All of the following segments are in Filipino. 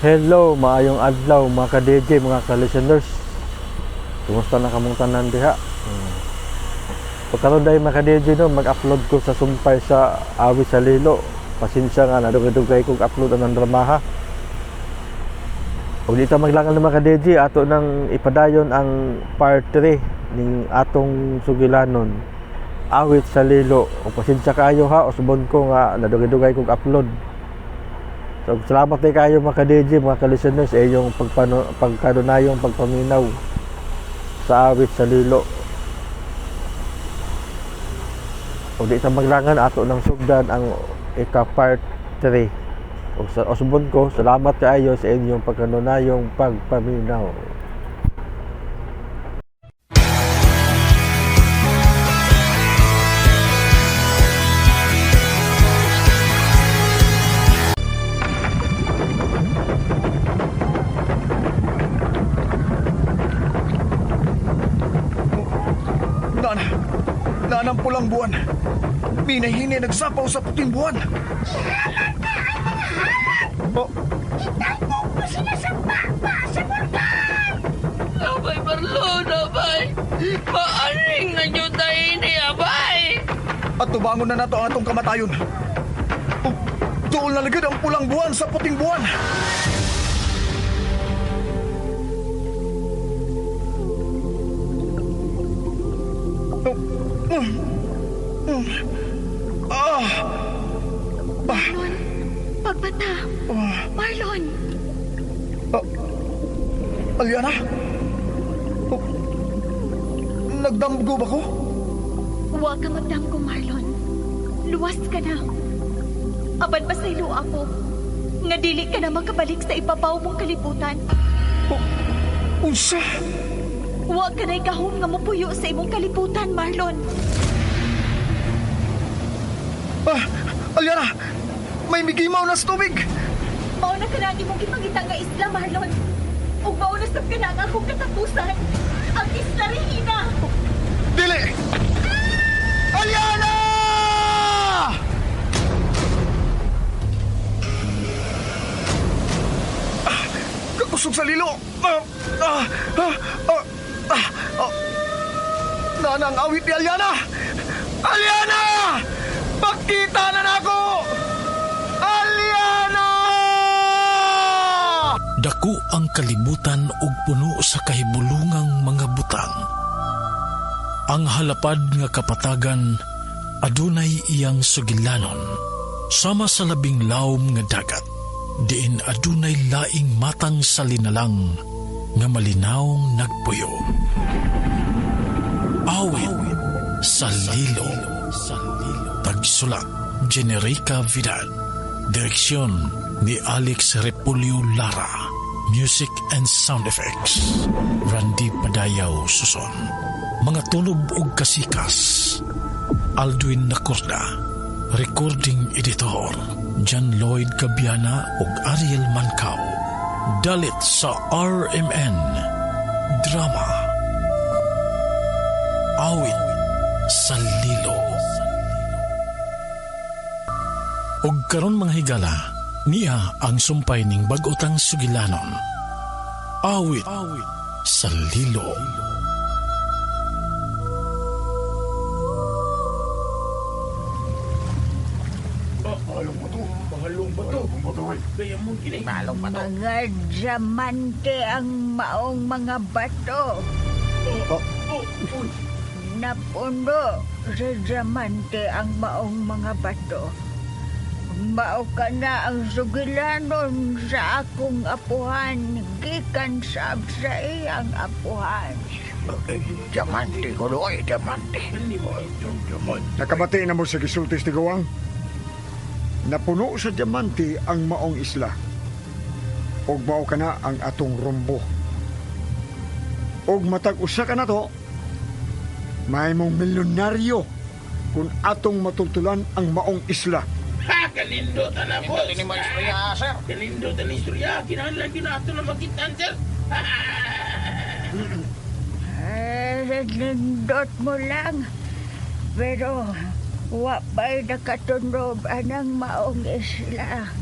Hello, maayong adlaw mga ka-DJ, mga ka-listeners. Kumusta na kamong tanan diha? Pagkaroon dahil mga ka-DJ no, mag-upload ko sa sumpay sa Awit sa Lilo. Pasensya nga, nadugay-dugay kong upload ang dramaha. Kung dito maglangan ng mga ka-DJ, ato nang ipadayon ang part 3 ng atong sugilanon. Awit sa Lilo. O pasensya kayo ha, usbon ko nga, nadugay-dugay kong upload. So, salamat kayo mga ka-DJ, mga ka-listeners yung pagkanunayong pagpaminaw sa Awit sa Lilo. O di maglangan ato ng sugdan ang ika-part 3. O sa usbon ko, salamat kayo sa inyong pagkanunayong pagpaminaw. Nanang pulang buwan. Minahini nagsapaw sa puting buwan. Oh. Itangko ko sinasampa pa sa bulkan! Abay, Marlon, abay! Maaring na nyo tayo ni abay! At tubangon na nato ang atong kamatayon. Doon na lagad ang pulang buwan sa puting buwan. Marlon, pagbata. Marlon. Aliana? Nagdamgo ba ko? Huwag ka magdamgo, Marlon. Luwas ka na. Aban pa sa ilo ako. Nga dili ka na makabalik sa ibabaw mong kalibutan. Unsa? Huwag ka na ikahon nga mapuyo sa imong kalibutan, Marlon. Aliana! May migimaw na sa tubig! Mauna ka na mong ipangita nga isla, Marlon. O mauna sa ka na ang akong katapusan. Ang isla Regina! Dili! Aliana! Kakusog sa lilo! Nanang awit ni Aliana! Aliana! Pagkita na nako! Aliana! Dako ang kalibutan ug puno sa kahibulungang mga butang. Ang halapad nga kapatagan adunay iyang sugilanon sama sa labing lawom nga dagat diin adunay laing matang sa linalang nga malinawng nagpuyo. Awit sa Lilo. Tagsulat Generica Vidal. Direksyon ni Alex Repulio Lara. Music and sound effects Randy Padayaw Suson. Mga tulob ug kasikas Aldwin Nacorda. Recording editor John Lloyd Cabiana ug Ariel Mancao. Dalit sa RMN Drama. Awit sa Lilo. Og karon mga higala, niya ang sumpay ning bag-otang sugilanon. Awit sa Lilo. Mga diamante ang maong mga bato. Napuno sa diamante ang maong mga bato. Mao ka na ang sugilanon sa akong apuhan, gikan sa iyang apuhan. Diamante ko doon, diamante. Nakabati na mo sa gisultis ni Gawang. Napuno sa diamante ang maong isla. Og mao ka na ang atong rumbo. Og matag usa ka na to, may mong milyonaryo kung atong matultulan ang maong isla. Ha! Kalindo na po! Ito ni mga istorya, sir. Kalindo na istorya! Kinahanglan ginato na makitaan, sir! Nindot mo lang. Pero, wapay nakatunob anang maong isla.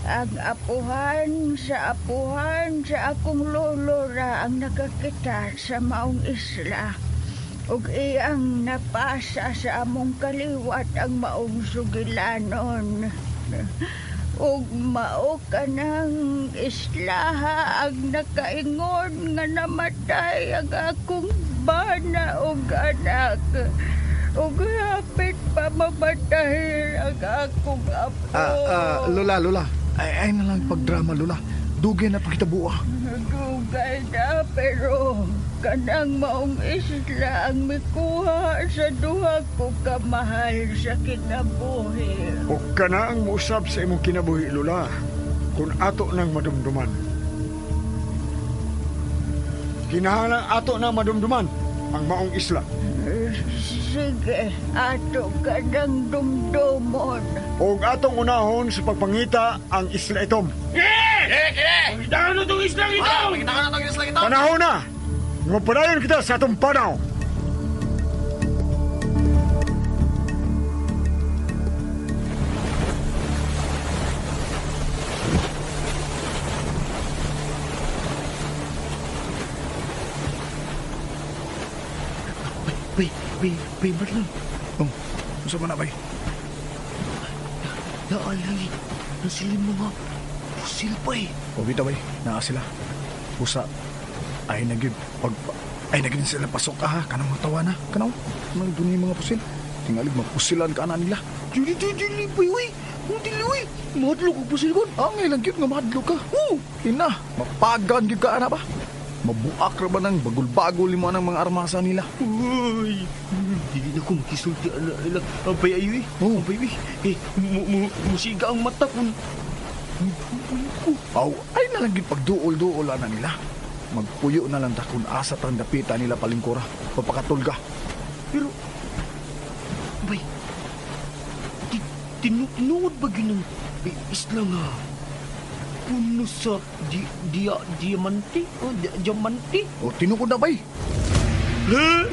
Ang apuhan sa akong lolo ra ang nakakita sa maong isla. Ug iyang napasa sa among kaliwat ang maong sugilanon. Ug mao ka ng islaha ang nakaingon nga namatay ang akong bana ug anak. Ug hapit pa mamatay ang akong apo. Lola. Ay na lang pagdrama, Lola. Dugay na pagkitabuha. Dugay na pero kanang maong isla ang mikuha sa duha ko kamahal sa kinabuhi. O ka na ang muusab sa imong kinabuhi, Lula, kung ato nang madumduman. Kinahanglan ato na madumduman ang maong isla. Sige, ato ka ng dumdumon. O atong unahon sa pagpangita ang isla itom. Panahon na! Mapadayon kita sa atong panaw. Bay, Marlon. Oh, gusto mo na, bay? Naalay, nasilin mo nga. Pusil pa eh. O, bita, bay. Naa sila. Busa. Ay naging sila pasok ka, ha? Kanang mga tawa na. Kanaw. Kanang doon yung mga pusil. Tingalig, magpusilan ka na nila. Juli, bay, uy. Kung dili, uy. Mahadlok ang pusil ko. Ngay lang cute nga mahadlok ka. Ina, mapagan yun ka, ana ba? Mabuak ra ba ng bagul-bagul mo ng mga armasa nila? Uy, hindi na ko makisulti nila. Ampay ayoy. Ampay ayoy. Musiga ang mata ko. Ay na lang pagduol-duol na nila. Magpuyo na lang ta kung asa tang dapita nila palingkura. Papakatulga. Pero, bay, tinuod ba ginang isla nga? Puno sa diamante? Diamante? O, tinukod na, bay. Ha?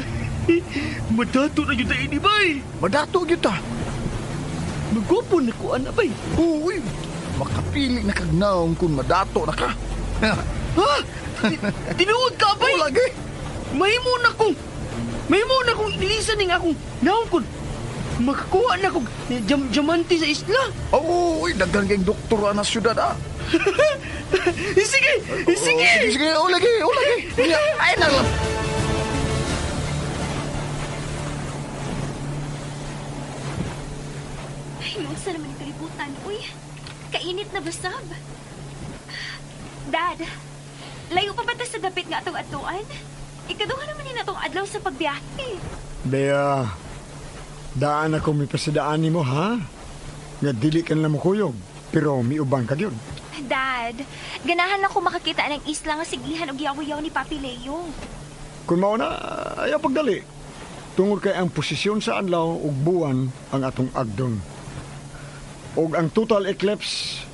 Madato na yun tayo ni bay. Madato yun ta. Nagwapo na ko, ana bay. Uy, makapili na kagnaong kung madato na ka. Ha? Tinuod ka, bay? O, lagi. Mahimo na kong ilisan ng akong naon ko. Makakuha na kong diamante sa isla. Uy, dagang kayong doktora na syudad, ah. Sige! Sige, o lagi. Ay, nalang. Ay, mausa naman yung kalibutan. Uy, kainit na basab. Dad, layo pa ba ta sa dapit nga atong atuan? Ikaduha naman din atong adlaw sa pagbiyahe. Bea, daan ako may pasadaan mo, ha? Nga dili ka na makuyog, pero may ubang ka yun. Dad, ganahan ako makakita ng isla nga siglihan og yaw-yaw ni Papi Leo. Kung mauna, ayaw pagdali. Tungod kay ang posisyon sa adlaw ug buwan ang atong agdon. Og ang total eclipse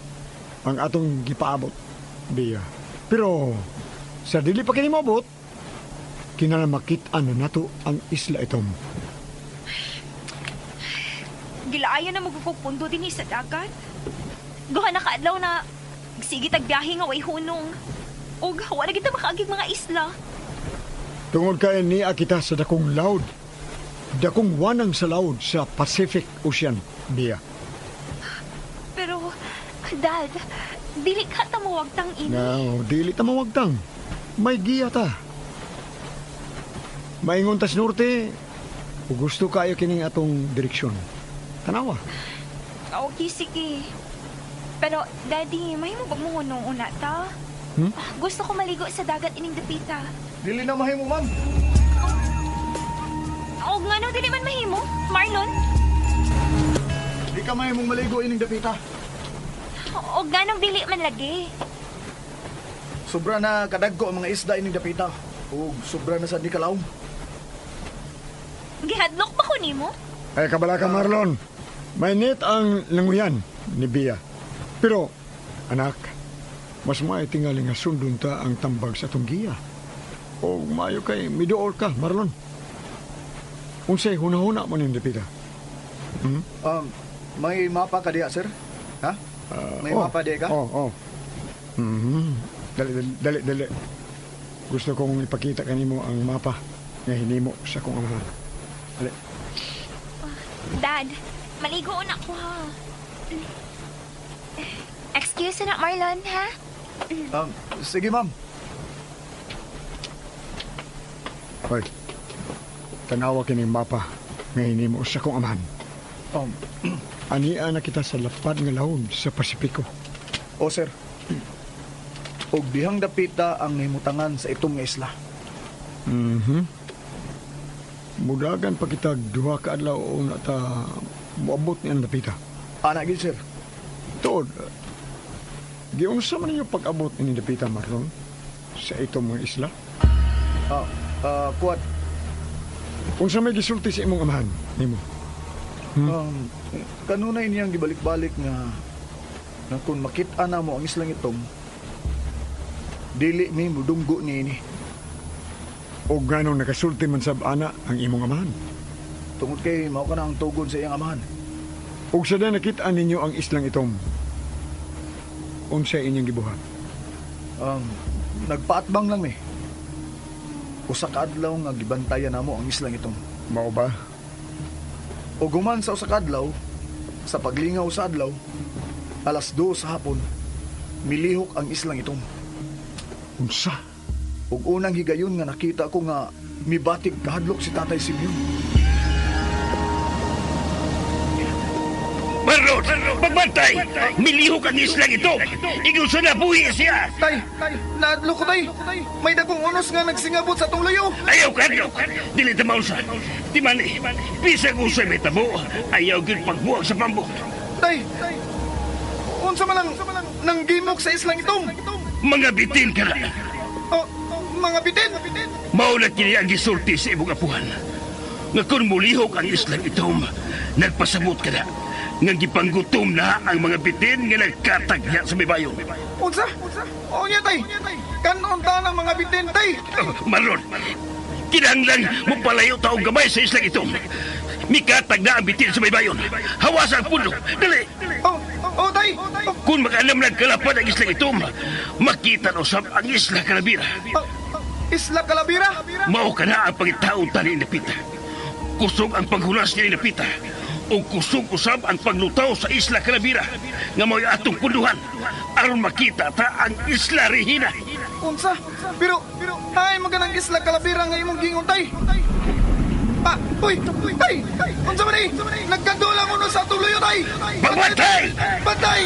ang atong gipaabot, Bea. Pero sa dili pa kini maabot, kinahanglan makit-an na nato ang isla itom. Gilaayan na magpupundo din sa dagat. Gawa na kaadlaw na sige tagbiyahe nga way hunong. Og wala kita makaagig mga isla. Tungod kay niya kita sa dakong laud. Dakong wanang sa laud sa Pacific Ocean, Bea. Pero, Dad, dili ka tamawagtang ini. No, dili ta mawagtang. May giya ta. Maingon tas norte, kung gusto kayo kining atong direksyon. Tanawa. Okay, sige. Pero, Daddy, may mo ba mo nung una ta? Gusto ko maligo sa dagat ining dapita. Dili na mahimo, ma'am. O nga no, dili man mahimo, Marlon? Di ka mahimong maligo ining dapita. O nga no, dili man lagi. Sobra na kadagko ang mga isda ining dapita. O sobra na sa di kalawom. Gihadlok ba ko nimo? Ay, kabala ka, Marlon. May net ang languyan ni Bea. Pero, anak, mas maitingali nga sundon ta ang tambag sa atong giya. O mayo kay midool ka, Marlon. Unsay hunahuna mo ning dapita. May mapa ka diya, sir? Ha? May mapa di ka? Oo. Dali. Gusto kong ipakita kanimo ang mapa nga hinimo sa kong amahan. Dali. Dad, maligo na ko ha. Excuse na, Marlon, ha? Sige, ma'am. Hoy, tanawa kining mapa nga hinimo sa kong amahan. Ania na kita sa lapad nga lahon sa Pasipiko. O, sir. Og dihang dapita ang himutangan sa itong nga isla. Mudagan pa kita duha ka adlaw o na ta muabot ni ang dapita. Anak gid, sir. Tuod, giunsa man ninyo pag-abot ni dapita, Marlon, sa itong mga isla? Kuwat. Unsa may gisulti sa imong amahan nimo? Kanunay niyang gibalik-balik nga kung makita na mo ang islang itong dili mi mudunggo niini. O ganong nakasulti man sab ana ang imong amahan? Tungod kay mao ka na ang tugon sa iyang amahan. Og sa nakita ninyo ang islang itom, unsa inyong gibuhat? Nagpaatbang lang mi. Usa ka adlaw nga gibantayan namo ang islang itong. Mao ba? O guman sa usa ka adlaw, sa paglingaw sa adlaw, alas 2 sa hapon, milihok ang islang itong. Unsa? Ug unang higayon nga nakita ko nga mibatig kahadlok si Tatay Simeon. Marlon, pagbantay! Milihok ang islang ito! Igusto na buhi siya! Tay! Naadlo ko, tay! May dagong unos nga nagsingabot sa tong layo! Ayaw ka, dili tamausa! Di mani, bisag usay may tabo, ayaw gid pagbuwag sa pambot! Tay! Unsa man nang gimok sa islang itong? Mga bitin ka na! Mga bitin! Mauna kini ang gisulti sa imong apuhan. Nga kung mulihok ang islang itom, nagpasabot ka na. Nga gipanggutom na ang mga bitin nga nagkatagya sa mibayon. Unsa? O niya, tay! Kanon ta ng mga bitin, tay! Marlon, kinahanglan mo palayo taong gamay sa islang itom. Mikatag na ang bitin sa mibayon. Hawasan ang puno. Dali! Tay! Kung makaalam nagkalapad ang islang itom, makita na usap ang Isla Calabira. Isla Calabira? Mao ka na ang pangitaon tani Inapita. Kusog ang paghulas ni Inapita. O kusog usab ang paglutaw sa Isla Calabira nga mao'y atong punduhan aron makita ta ang Isla Regina. Unsa? Pero ay maganang Isla Calabira nga imong gingon, tay! Uy! Tay! Unsa man ni? Nagkadula mo no sa tuloyo, tay! Pagbatay! Patay!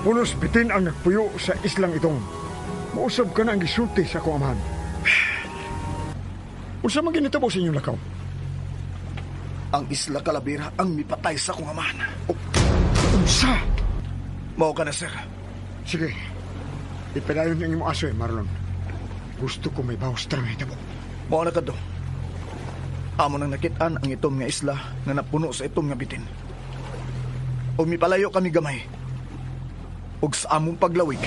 Unos bitin ang nagpuyo sa islang itong. Mausab ka na ang gisulti sa akong amahan. Unsa man ginitabo sa inyong lakaw? Ang Isla Calabira ang mipatay sa kong amahan. Unsa? Mao ka na, sir. Sige. Ipadayon yung imong aso Marlon. Gusto ko may bawas tarang hitabo. Mao na kadto. Amo nang nakitaan ang itom nga isla nga napuno sa itom nga bitin. O mipalayo kami gamay. Og sa among paglawig.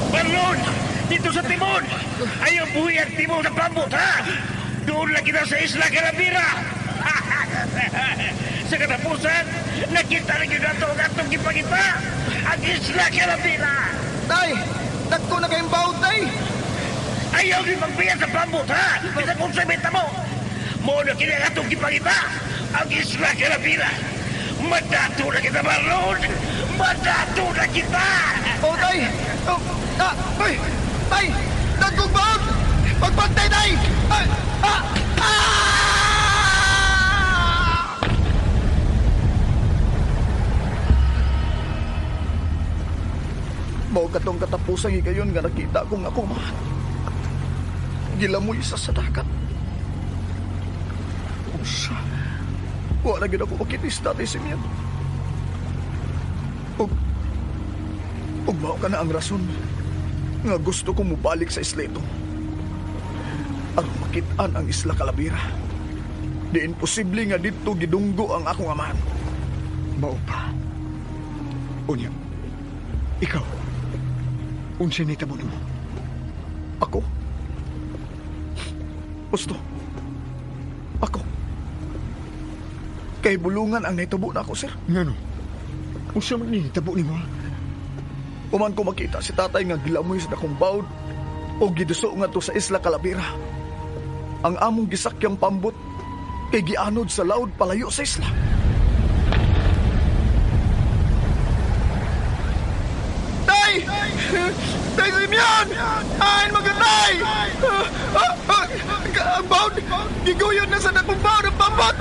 Marlon! Dito sa timon! Ayaw buhi ang timon sa pambot, ha? Doon lang kita sa Isla Calabira! Sa katapusan, nakita rin yun nato ang atong gipagita! Ang Isla Calabira! Tay! Dagko na kayong bawd, tay! Ayaw din magbiyan sa pambot, ha? Bisa kung sa benta mo! Muna kini ang atong gipagita! Ang Isla Calabira! Madato na kita, Marlon! Madato na kita! Oh, tay! Ay! Tay! Dagkong bawd! Pagpantay, tay! Mao katong katapusang higayon nga nakita kong ako mahal. Gilamoy sa sadakat. Usa. Wala gid ako makinis Tatay Simeon. Og mao ka na ang rason nga gusto kong mubalik sa isla ito. Aron makitaan ang Isla Calabira. Di imposible nga dito gidunggo ang akong amahan. Mao pa. Unya. Ikaw. Unsa ni tabo nimo? Ako? Gusto. Ako. Kay Kay bulungan ang naitabo na ako, sir. Ngano? Unsa man ni tabo nimo? Ha? Uman ko makita si tatay nga gilamoy sa dakong bawd o giduso nga to sa Isla Calabira. Ang among gisakyang pambot kay gianod sa laod palayo sa isla. Tay! Tay Simeon! Ayn magantay! Ang bawd! Giguyod na sa dakong bawd ang pambot!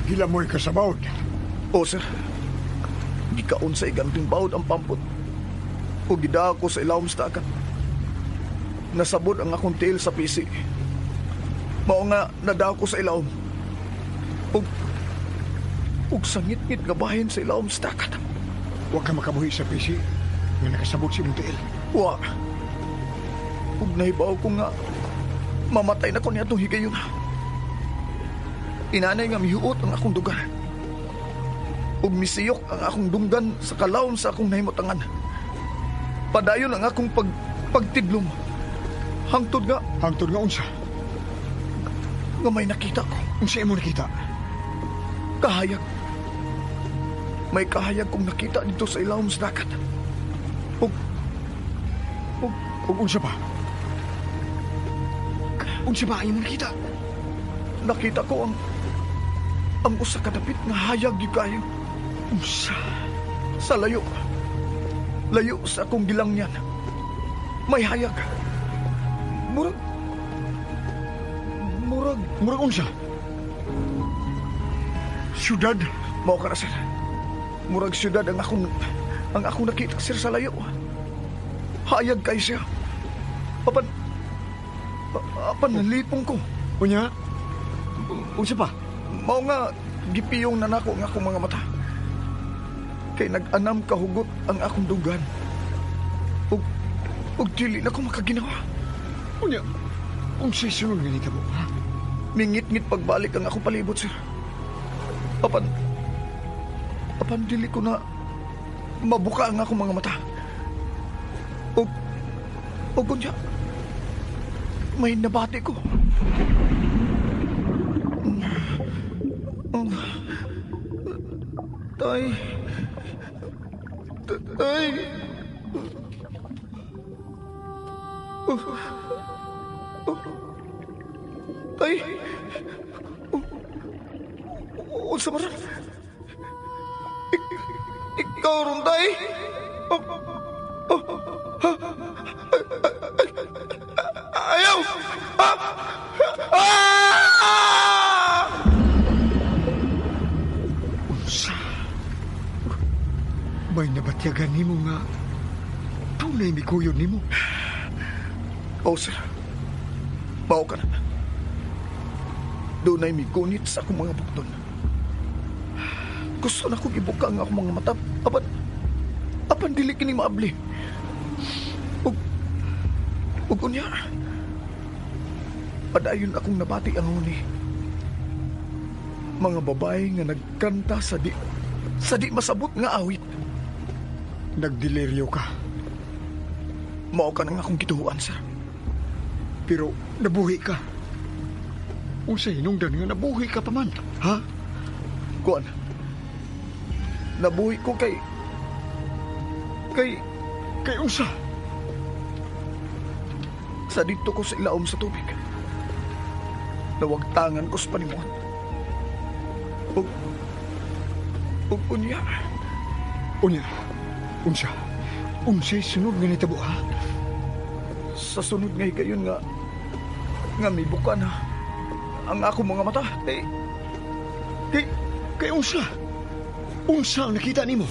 Gilamoy ka sa bawd. O sir, gikaon sa iganting bawd ang pampot. O gida ako sa ilawom sa dagat. Nasabod ang akong tiil sa pisi. Mao nga nada ko sa ilawom. Ug sangit-ngit nga bahin sa ilawom sa dagat. Huwag ka makabuhi sa pisi nga nakasabot si mong tiil. Wa. Ug nahibaw ko nga mamatay na ko niya itong higayon. Inanay nga mihuot ang akong dugar. Ug misiyok ang akong dunggan sa kalawom sa akong nahimutangan. Padayon ang akong pagtidlom. Hangtod nga unsa? nga may nakita ko. Unsa imo nakita? Kahayag. May kahayag kong nakita dito sa ilawom sa dagat. Ug unsa pa? Unsa ba imo nakita? Nakita ko ang usa ka dapit nga hayag gyud kayo. Unsa? Sa layo. Layo sa akong gilangyan. May hayag. Murag unsa? Syudad? Mao ka na, sir. Murag syudad ang akong nakita, sir, sa layo. Hayag kay siya. Apan nalipong ko. Unya? Unsa pa? Mao nga gipiyong na nako ang akong mga mata. Kay nag-anam kahugot ang akong dugan. Ug dili na ko makaginawa. Unya? Unsay sunod nga nitabo, ha? Mingit-ngit pagbalik ang akong palibot, sir. Apan dili ko na mabuka ang akong mga mata. Ug unya, may nabati ko. Tay. Tay. Unsa man? Ikaw ron, tay. Ayaw. Unsa? May nabatyagan nimo nga tunay mikuyod nimo. Oh, sir. Mao ka na. Doon ay migunit sa akong mga bukton. Gusto na kong ibuka ang akong mga mata. Apan dili kini maabli. Ug unya. Padayon akong nabati ang huni. Mga babae nga nagkanta sa di masabot nga awit. Nagdeliryo ka. Mao ka na nga akong gituhuan, sir. Pero nabuhi ka. Unsay hinungdan nga nabuhi ka pa man, ha? Kuan. Nabuhi ko kay unsa? Sa dito ko sa ilaom sa tubig. Nawagtangan ko sa panimuan. Ug unya. Unsa? Unsay sunod nga nitabo, ha? Sa sunod nga higayon nga mibuka na ang ako mga mata. Kay unsa? Unsa ang nakita nimo?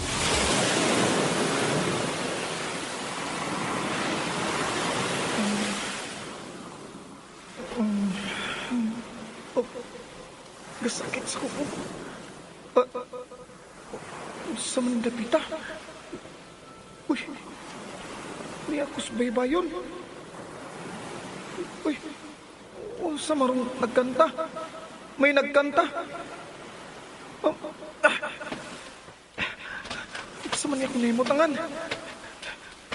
Gasakit sa kuko. Sa mandapita. Uy. Di ako sa baybayon. Uy. Sa marong nagkanta. May nagkanta. Sa man niya ako nahimutangan.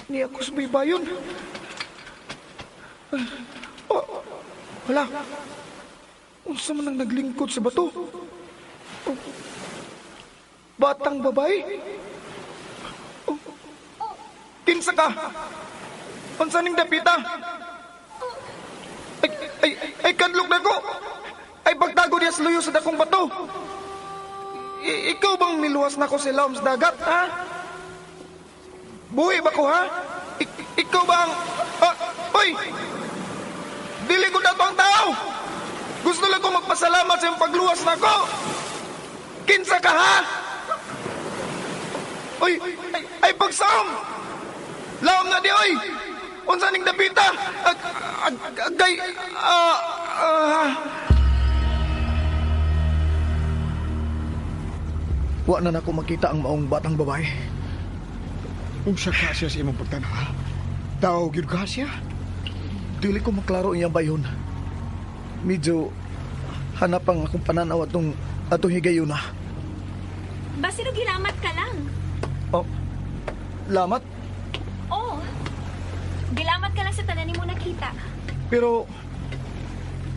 Ni ako sa baybayon. Hala. Unsa man ang naglingkod sa bato? Oh, batang babae? Oh, kinsa ka? Unsa ning dapita? Ay kadlok na ko. Ay pagtago diya sa luyo sa dakong bato. Ikaw bang niluwas na ko sa ilawom sa dagat, ha? Buhi ba ko, ha? Ikaw bang... Oy! Dili ko na to ang tao! Gusto lang ko magpasalamat sa iyong pagluwas na ko! Kinsa ka, ha? Oy! Ay pagsaom! Lawom na di, oy! Unsa ning dapita? Agay... Wa na nako makita ang maong batang babae. Unsa ka siya sa imong pagtanaw? Tao gyud ka siya? Dili ko maklaro iyang bayon. Medyo hanap ang akong pananaw atong higayon na. Basi no gilamat ka lang. Oh, lamat. Oo. Gilamat ka lang sa tanan mo nakita. Pero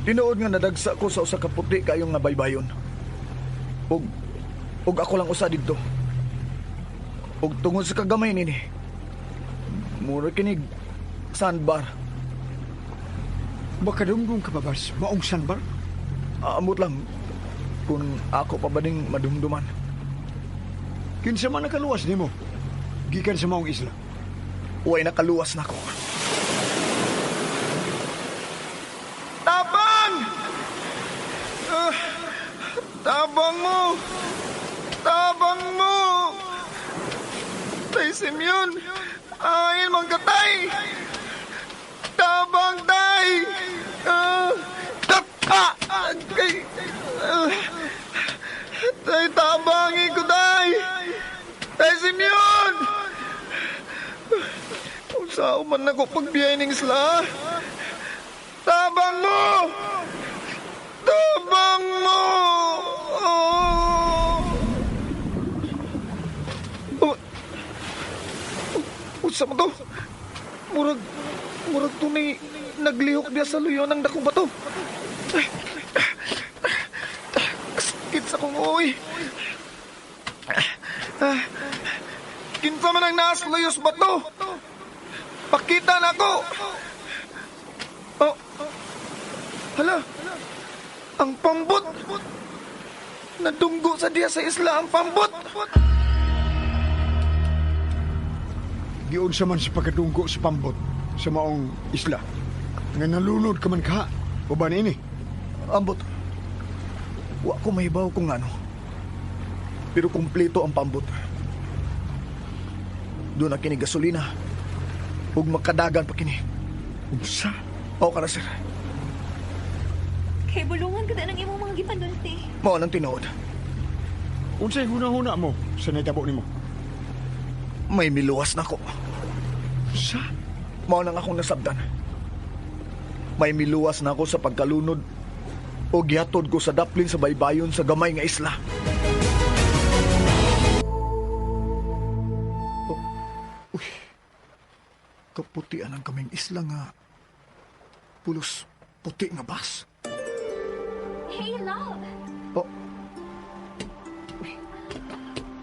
tinuod nga nadagsa ko sa usa ka puti kayong nga baybayon. Og ako lang usa didto. Og tungod sa kagamay nini. Mura kinig sandbar. Makadungdong ka ba, Bas? Maong sandbar? Amot lang kung ako pa ba ding madumduman. Kinsa man nakaluwas nimo? Gikan sa maong isla. Uway nakaluwas na ko. Tabang! Tabang mo! Tabang mo! Tay Simeon! Ayin mong katay! Tabang tay! Tay tabangi ko tay! Tay Simeon! Saan man ako pagbiyahin ng isla? Tabang mo! Tabang mo! Unsa mo to? Murag tunay naglihok diya sa luyo ng dakong bato. Sakit sa kong uwi. Kinsa man ang naas luyo sa bato? Pakita na ako! Oh, hala, ang pambot! Nadunggo sa diya sa isla ang pambot! Giun sa man sa pagkadunggo sa pambot sa maong isla. Nga nalunod ka man ka. O ba ini? Ambot, wa ko mahibaw kung ano. Pero kumpleto ang pambot. Doon na kini gasolina. Huwag magkadagan pa kini. Unsa? O ka na, sir. Kay bulungan ka na ng imong mga gipandulti. Mao nang tinuod. Unsay huna-huna mo sa naitabo nimo? May miluwas na ko. Sa? Mao nang akong nasabdan. May miluwas na ako sa pagkalunod o gihatod ko sa daplin sa baybayon sa gamay nga isla. Uy, kaputian ang kaming isla nga pulos puti nga bas. Hey, love! Oh. Uy.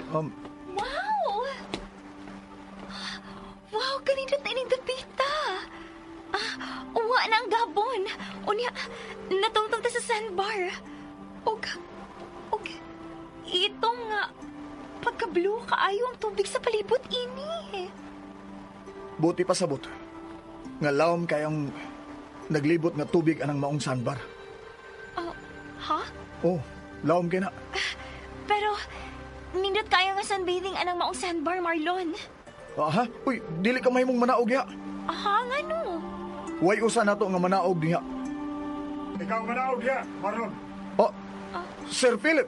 Wow! Wow, kanindot na ining dapita. Uwa na ang gabon. Unya, natungtong ta sa sandbar. Og, itong pagka-blue kaayo ang tubig sa palibot ini. Buti pa sabot. Nga lawom kayang naglibot nga tubig anang maong sandbar. Ha? Oh, lawom kay na. Pero, nindot kayo nga sunbathing anang maong sandbar, Marlon. Ha? Uy, dili ka mahimong manaog ya. Aha, nga no. Way usa nato nga manaog diha. Ikaw manaog ya, Marlon. Oh, Sir Philip.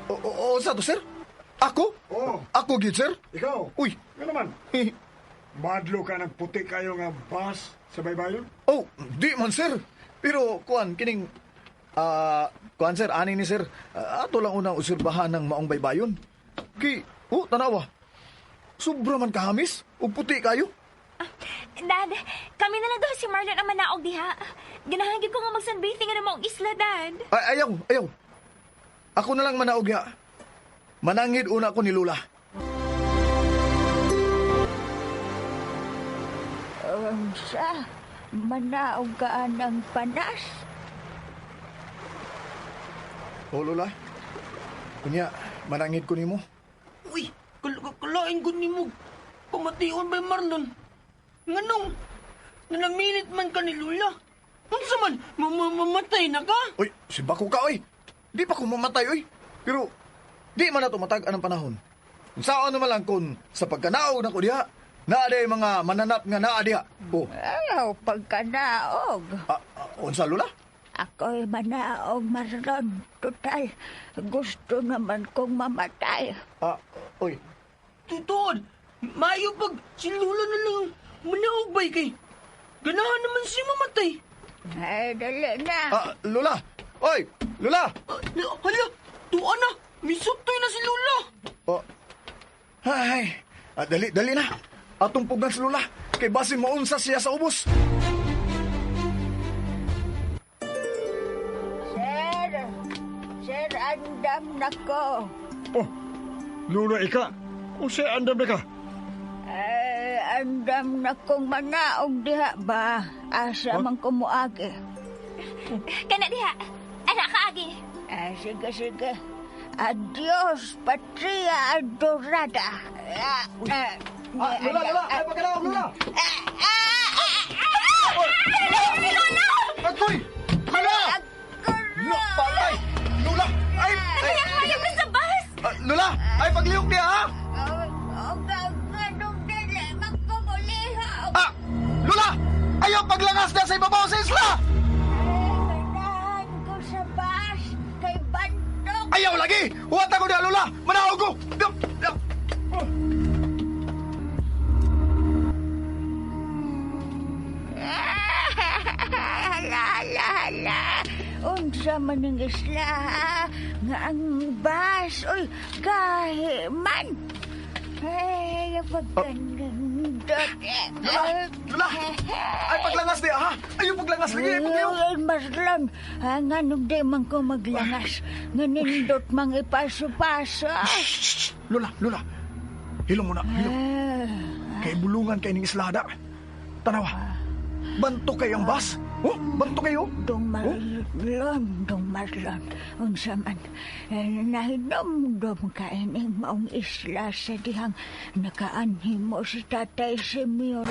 O sa to, sir? Ako? Oo. Ako gid, sir? Ikaw? Uy. Nga naman. Madlo ka ng puti kayo nga bus sa baybayon? Oh, di man, sir. Pero, kuan, kining... kuan, sir, ani ni sir. Ato lang unang usurbahan ng maong baybayon. Tanawa. Sobra man kahamis. O puti kayo. Dad, kami na lang daw si Marlon ang manaog diha. Ganahangin ko nga mag-sunbathing nga namang isla, Dad. Ay, ayaw. Ako na lang manaog niya. Manangid una ko ni Lula. Sa manaog ka ng panas. O Lula, kunya, manangid ko nimo. Uy, kalain ko ni mo. Pamation ba Marlon? Nganong? Nanamilit man ka ni Lula. Unsa man, mamatay na ka? Uy, si Bako ka, oy. Di pa ko mamatay, oy. Pero, di man na tumatag anang panahon. Saan naman lang kung sa pagkanaog na ko diha, naaday mga mananap nga naa diha. O, Ayaw pagkanaog. unsa Lula? Ako'y manaog, Marlon. Total, gusto naman kong mamatay. Oy, Tutood, mayo pag si Lula na lang manaogbay kay. Ganahan naman siya mamatay. Ay, dali na. Lula! Oy, Lula! Hala, tuwa na. Misutoy na si Lula. Ay, dali na. Atong pugan si Lula. Kay basin maunsa siya sa ubos. Sir, andam na ko. Oh, Lula ika. O siya andam na ka. Ay, andam na kong manaog diha ba? Asa man kumuagi. Kana diha. Anak ka, Agi. Ay, sige. Adios, Patria Adorada. Lula! Ay, pagkanaog, Lula! Agoy! Lula! Patay! Lula! Ay! Hayag na sa bus. Lula! Ay, pagliyok niya, ha? Lula! Ayaw paglangas na sa ibabaw sa isla! Ganahan ko sa bus kay Bandok. Ayaw lagi! Huwag ako niya, Lula! Manahog ko! Hala. Unsa man ang isla nga ang bus. Uy, gahi man. Ay, pagkanindot. Lula! Ay, paglangas niya, ha? Ayaw paglangas lagi! Pagliyok! Ay, Marlon, nga nung di man ko maglangas, nga nindot mang ipaso-paso. Lula! Hilong muna, hilong. Kay bulungan kay ning islada. Tanawa, banto kay ang bus. Oh, banto kayo. Dong Marlon, unsa man, nahinomdom ka ining maong isla sa dihang nakaanhi mo si Tatay Simeon.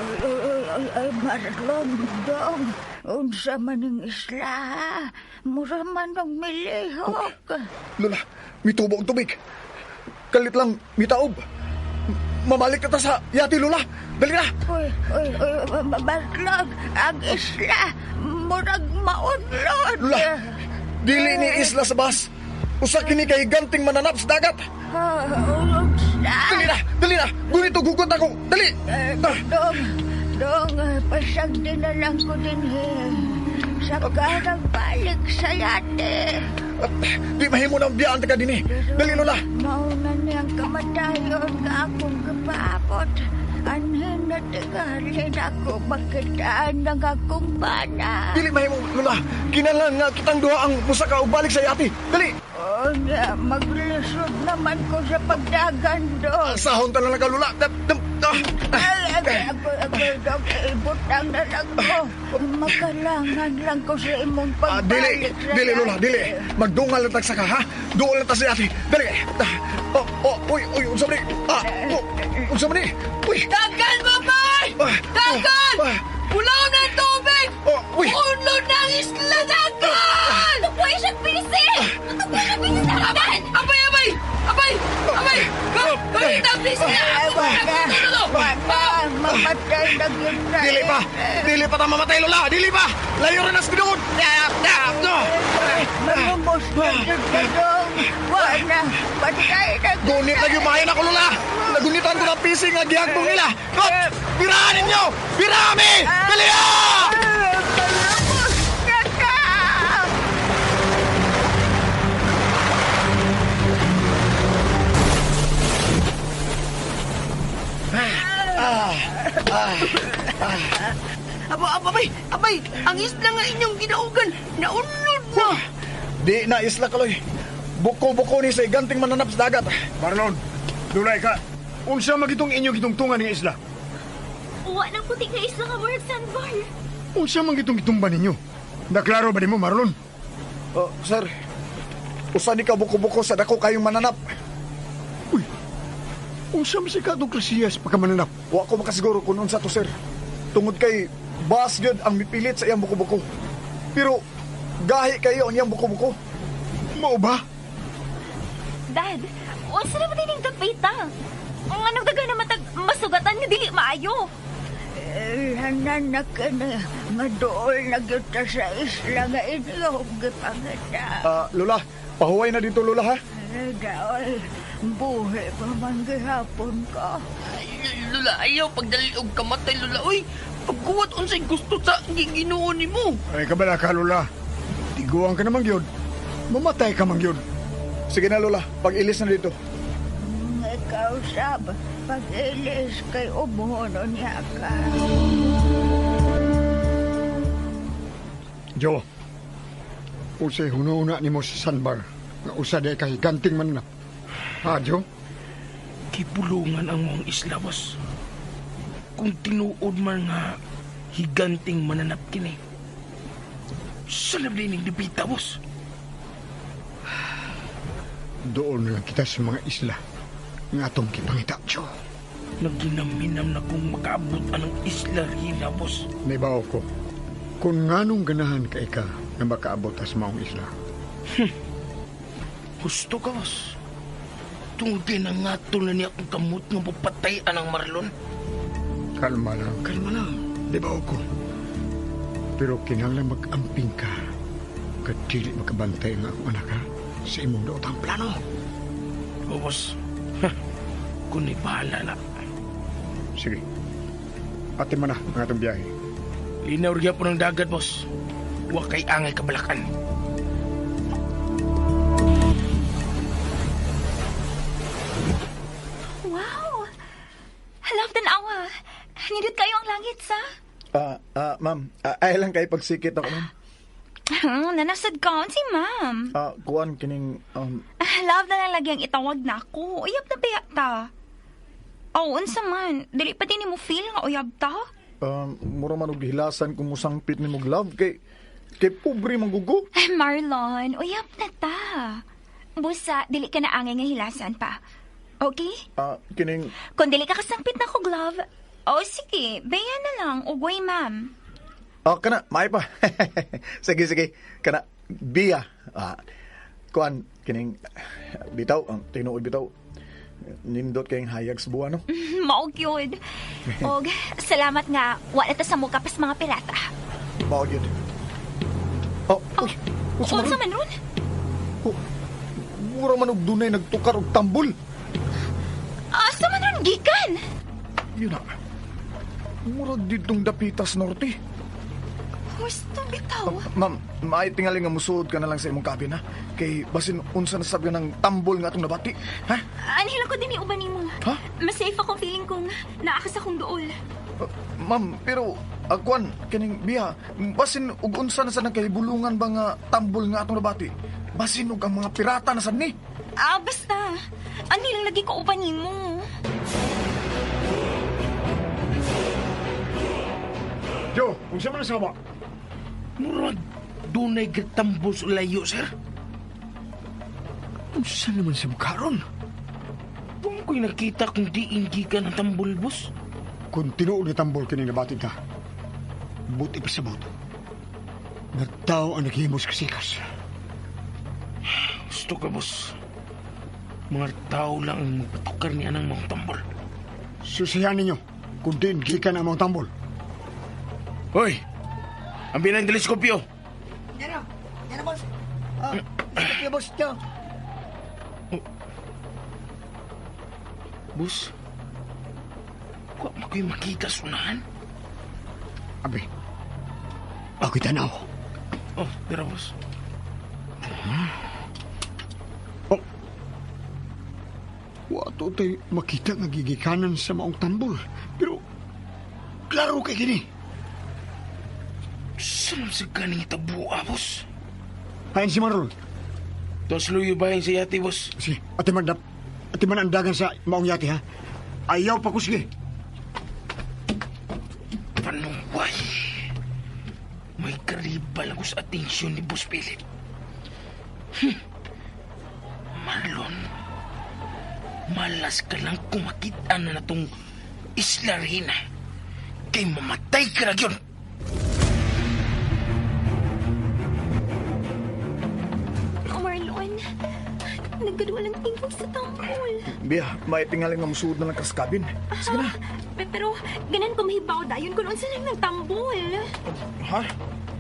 Ay, Marlon, dong, unsa man ang isla, mura man ang milihok. Lula, mitubo og tubig. Kalit lang, mitaob. Mamalik ka ta sa yati, Lula. Dali na. Uy, Marlon, ang isla, murag maunlod. Lula, dili ni isla sa bus. Usa kini kay ganting mananap sa dagat. Dali na. Gunito gugot ako. Dali. Dong, pasag din na lang ko din saka nagbalik sa yate. Di mahimo na ang biyaan ka din eh. Dali, Lula. Mauna niyang kamatayon nga akong kapapot. Anhin na tigalin ako magkitaan ng akong bana. Dili mahimo, Lula. Kinalan nga kitang duha ang musaka ug balik sa yati. Dali. O nga, maglisod naman ko sa pagdagan doon. Sahon ta na lang ka, Lula. Ako, ibutang na lang ko. Makalangan lang ko sa imong pagbalik. Dili, Lula, dili. Magdungal lang tagsa ka, ha? Doon lang ta sa yati. Dali. Uy, unsa man ni? Unsa man ni? Uy. Dagan, babay! Dagan! Ulaw na ang tubig! Uy. Ulo ng isla, dagan! Tupoy siya busy. Abay! Balita, please na! Mamatay na yun na. Dili pa ta mamatay, Lula. Dili pa. Layo rin as tinuod. Malumos na yun na dong. Wala, patay na. Gunit lagi mahayan ako, Lula. Nagunitan ko ng pising nga gihagbong nila. Birahan ninyo! Birami! Daliya! Malumos na ka! Abay, ang isla nga inyong ginaugan, naunod na. Di na isla kaloy. Buko-buko ni sa iganting mananap sa dagat. Marlon, dulay ka. Unsa magitong inyo gitungtungan ng isla? Uwa ng putik na isla nga murag sandbar. Unsa man gitong gitumban ninyo? Naklaro ba nimo, Marlon? Sir, usa ni ka buko-buko sa dako kayong mananap. Uy, unsa man si kadong klasiyas pagkamananap? Wa ko makasiguro kung unsa to, sir. Tungod kay boss gyud ang mipilit sa iyang buko-buko. Pero gahi kayo ang iyang buko-buko. Mao ba? Dad, unsa na ba tining tapita? Ang anong daga naman masugatan nga dili maayo. Hanan na ka na, nga dool na gyud ta sa isla nga inyong gipangita. Lola, pahuway na dito, Lola, ha? Daol, buhi pa man gihapon ka. Lula, ayaw pagdali og kamatay, Lula. Uy, pagkuwat unsay gusto sa giginuon nimo. Ay, kabala ka, Lola. Tiguan ka naman yun. Mamatay ka man yun. Sige na, Lola. Pag-ilis na dito. Ikaw, Sab, pag-ilis kay umuhono niya ka. Jo, usay hununa ni mo sa sandbar nga usa day kay ganting man na. Ha, Jo? Kipulungan ang mong isla, boss. Kung tinuod man nga higanting mananap kini. Sa lablining dipita, boss. Doon lang kita sa mga isla nga atong kipangita, Jo. Naginaminam na kung makaabot anong isla rina, boss. Naibaw ko, kung nganong ganahan ka ika na makaabot sa maong isla. Gusto ka, boss. Tungod din ang ngato na niya kung kamot nga papatay anang Marlon. Kalma lang. Naibaw ko. Pero kinahanglan mag-amping ka kat dili makabantay nga akong anak ha sa imong daotang plano. O, boss. Kung bahala na. Sige. Atin mo na ang atong biyahe. Linaw riya po ng dagat, boss. Huwag kay angay kabalakan. Wow! Love tanawa. Nindot kayo ang langit, sa? Ma'am, ay lang kay pagsikit ako, ma'am. Nanasad ka si ma'am. Kuan kining, Love na lang lagi ang itawag na ako. Uyab na biya ta. Unsa man. Dili pa din mo feel nga uyab ta? mura man og gihilasan kung musangpit ni mong love kay pobre manggugo. Marlon, uyab na ta. Busa, dili ka na angay nga hilasan pa. Okay? Kining... Kung dili ka kasangpit na kog love, sige, bayan na lang, ugway ma'am. Kana, may pa. Sige. Kana, biya. Kuan, kining, bitaw, ang tinuod bitaw. Nindot kayong hayag sa buwan, no? Maog yun. Og, salamat nga, wala ta sa mukha pas mga pirata. Maog yun. Uy, Unsa man ron? Mura man og dunay nagtukar og tambol. Asa man ron gikan? Yun na. Mura ditong dapitas norte. Gusto bitaw. Ma'am, maay tingali nga musuod ka na lang sa imong kabin, ha? Kay basin unsa na sabi ng tambol nga atong nabati, ha? Anhila ko din iuban nimo. Ha? Mas safe akong feeling kong naakas akong dool. Ma'am, pero agwan kining biya, basin ug unsa na sa nagkahibulungan ba nga tambol nga atong nabati? Basin ug ang mga pirata na sad ni. Basta. Anhilang lagi ko uban nimo. Jo, unsa man sa ba? Murag, dunay gatambos layo, sir. Unsa naman sa bukaron? Kung ko'y nakita kung diin gikan ang tambol, boss. Kung tinuod ni tambol kining nabatin ta, buti pa sa buto. Nagtao ang naghimos kasikas. Gusto ka, boss. Mga tao lang ang magpatukar ni anang mga tambol. Susihan ninyo kung din gikan ang mga tambol. Hoy! Ang binang teleskopyo! Yan na, boss. Sige, boss, tiyo. Boss, huwag mo kayo makita sunahan. Abi, ako'y tanaw. Tira, boss. Wato tayo makita nga gigikanan sa maong tambol. Pero, klaro kay gini. Saan sa ganing tabuha, boss? Hain si Marlon. Tos luyo ba yung sa yati, boss? Sige, atiman ang dagan sa maong yati, ha? Ayaw pa ko, sige. Panuway. May karibal ako sa atensyon ni Boss Philip. Marlon, malas ka lang kung makita na natong Isla Rina. Kay mamatay ka na yun. Marlon, nagkaduwalang tingkog sa tangkol. Biya, may tingaling nga musuod na lang kaskabin. Sige na. Pero, ganan ko mahibaw dayon kung unsa lang ng tambol. Ha?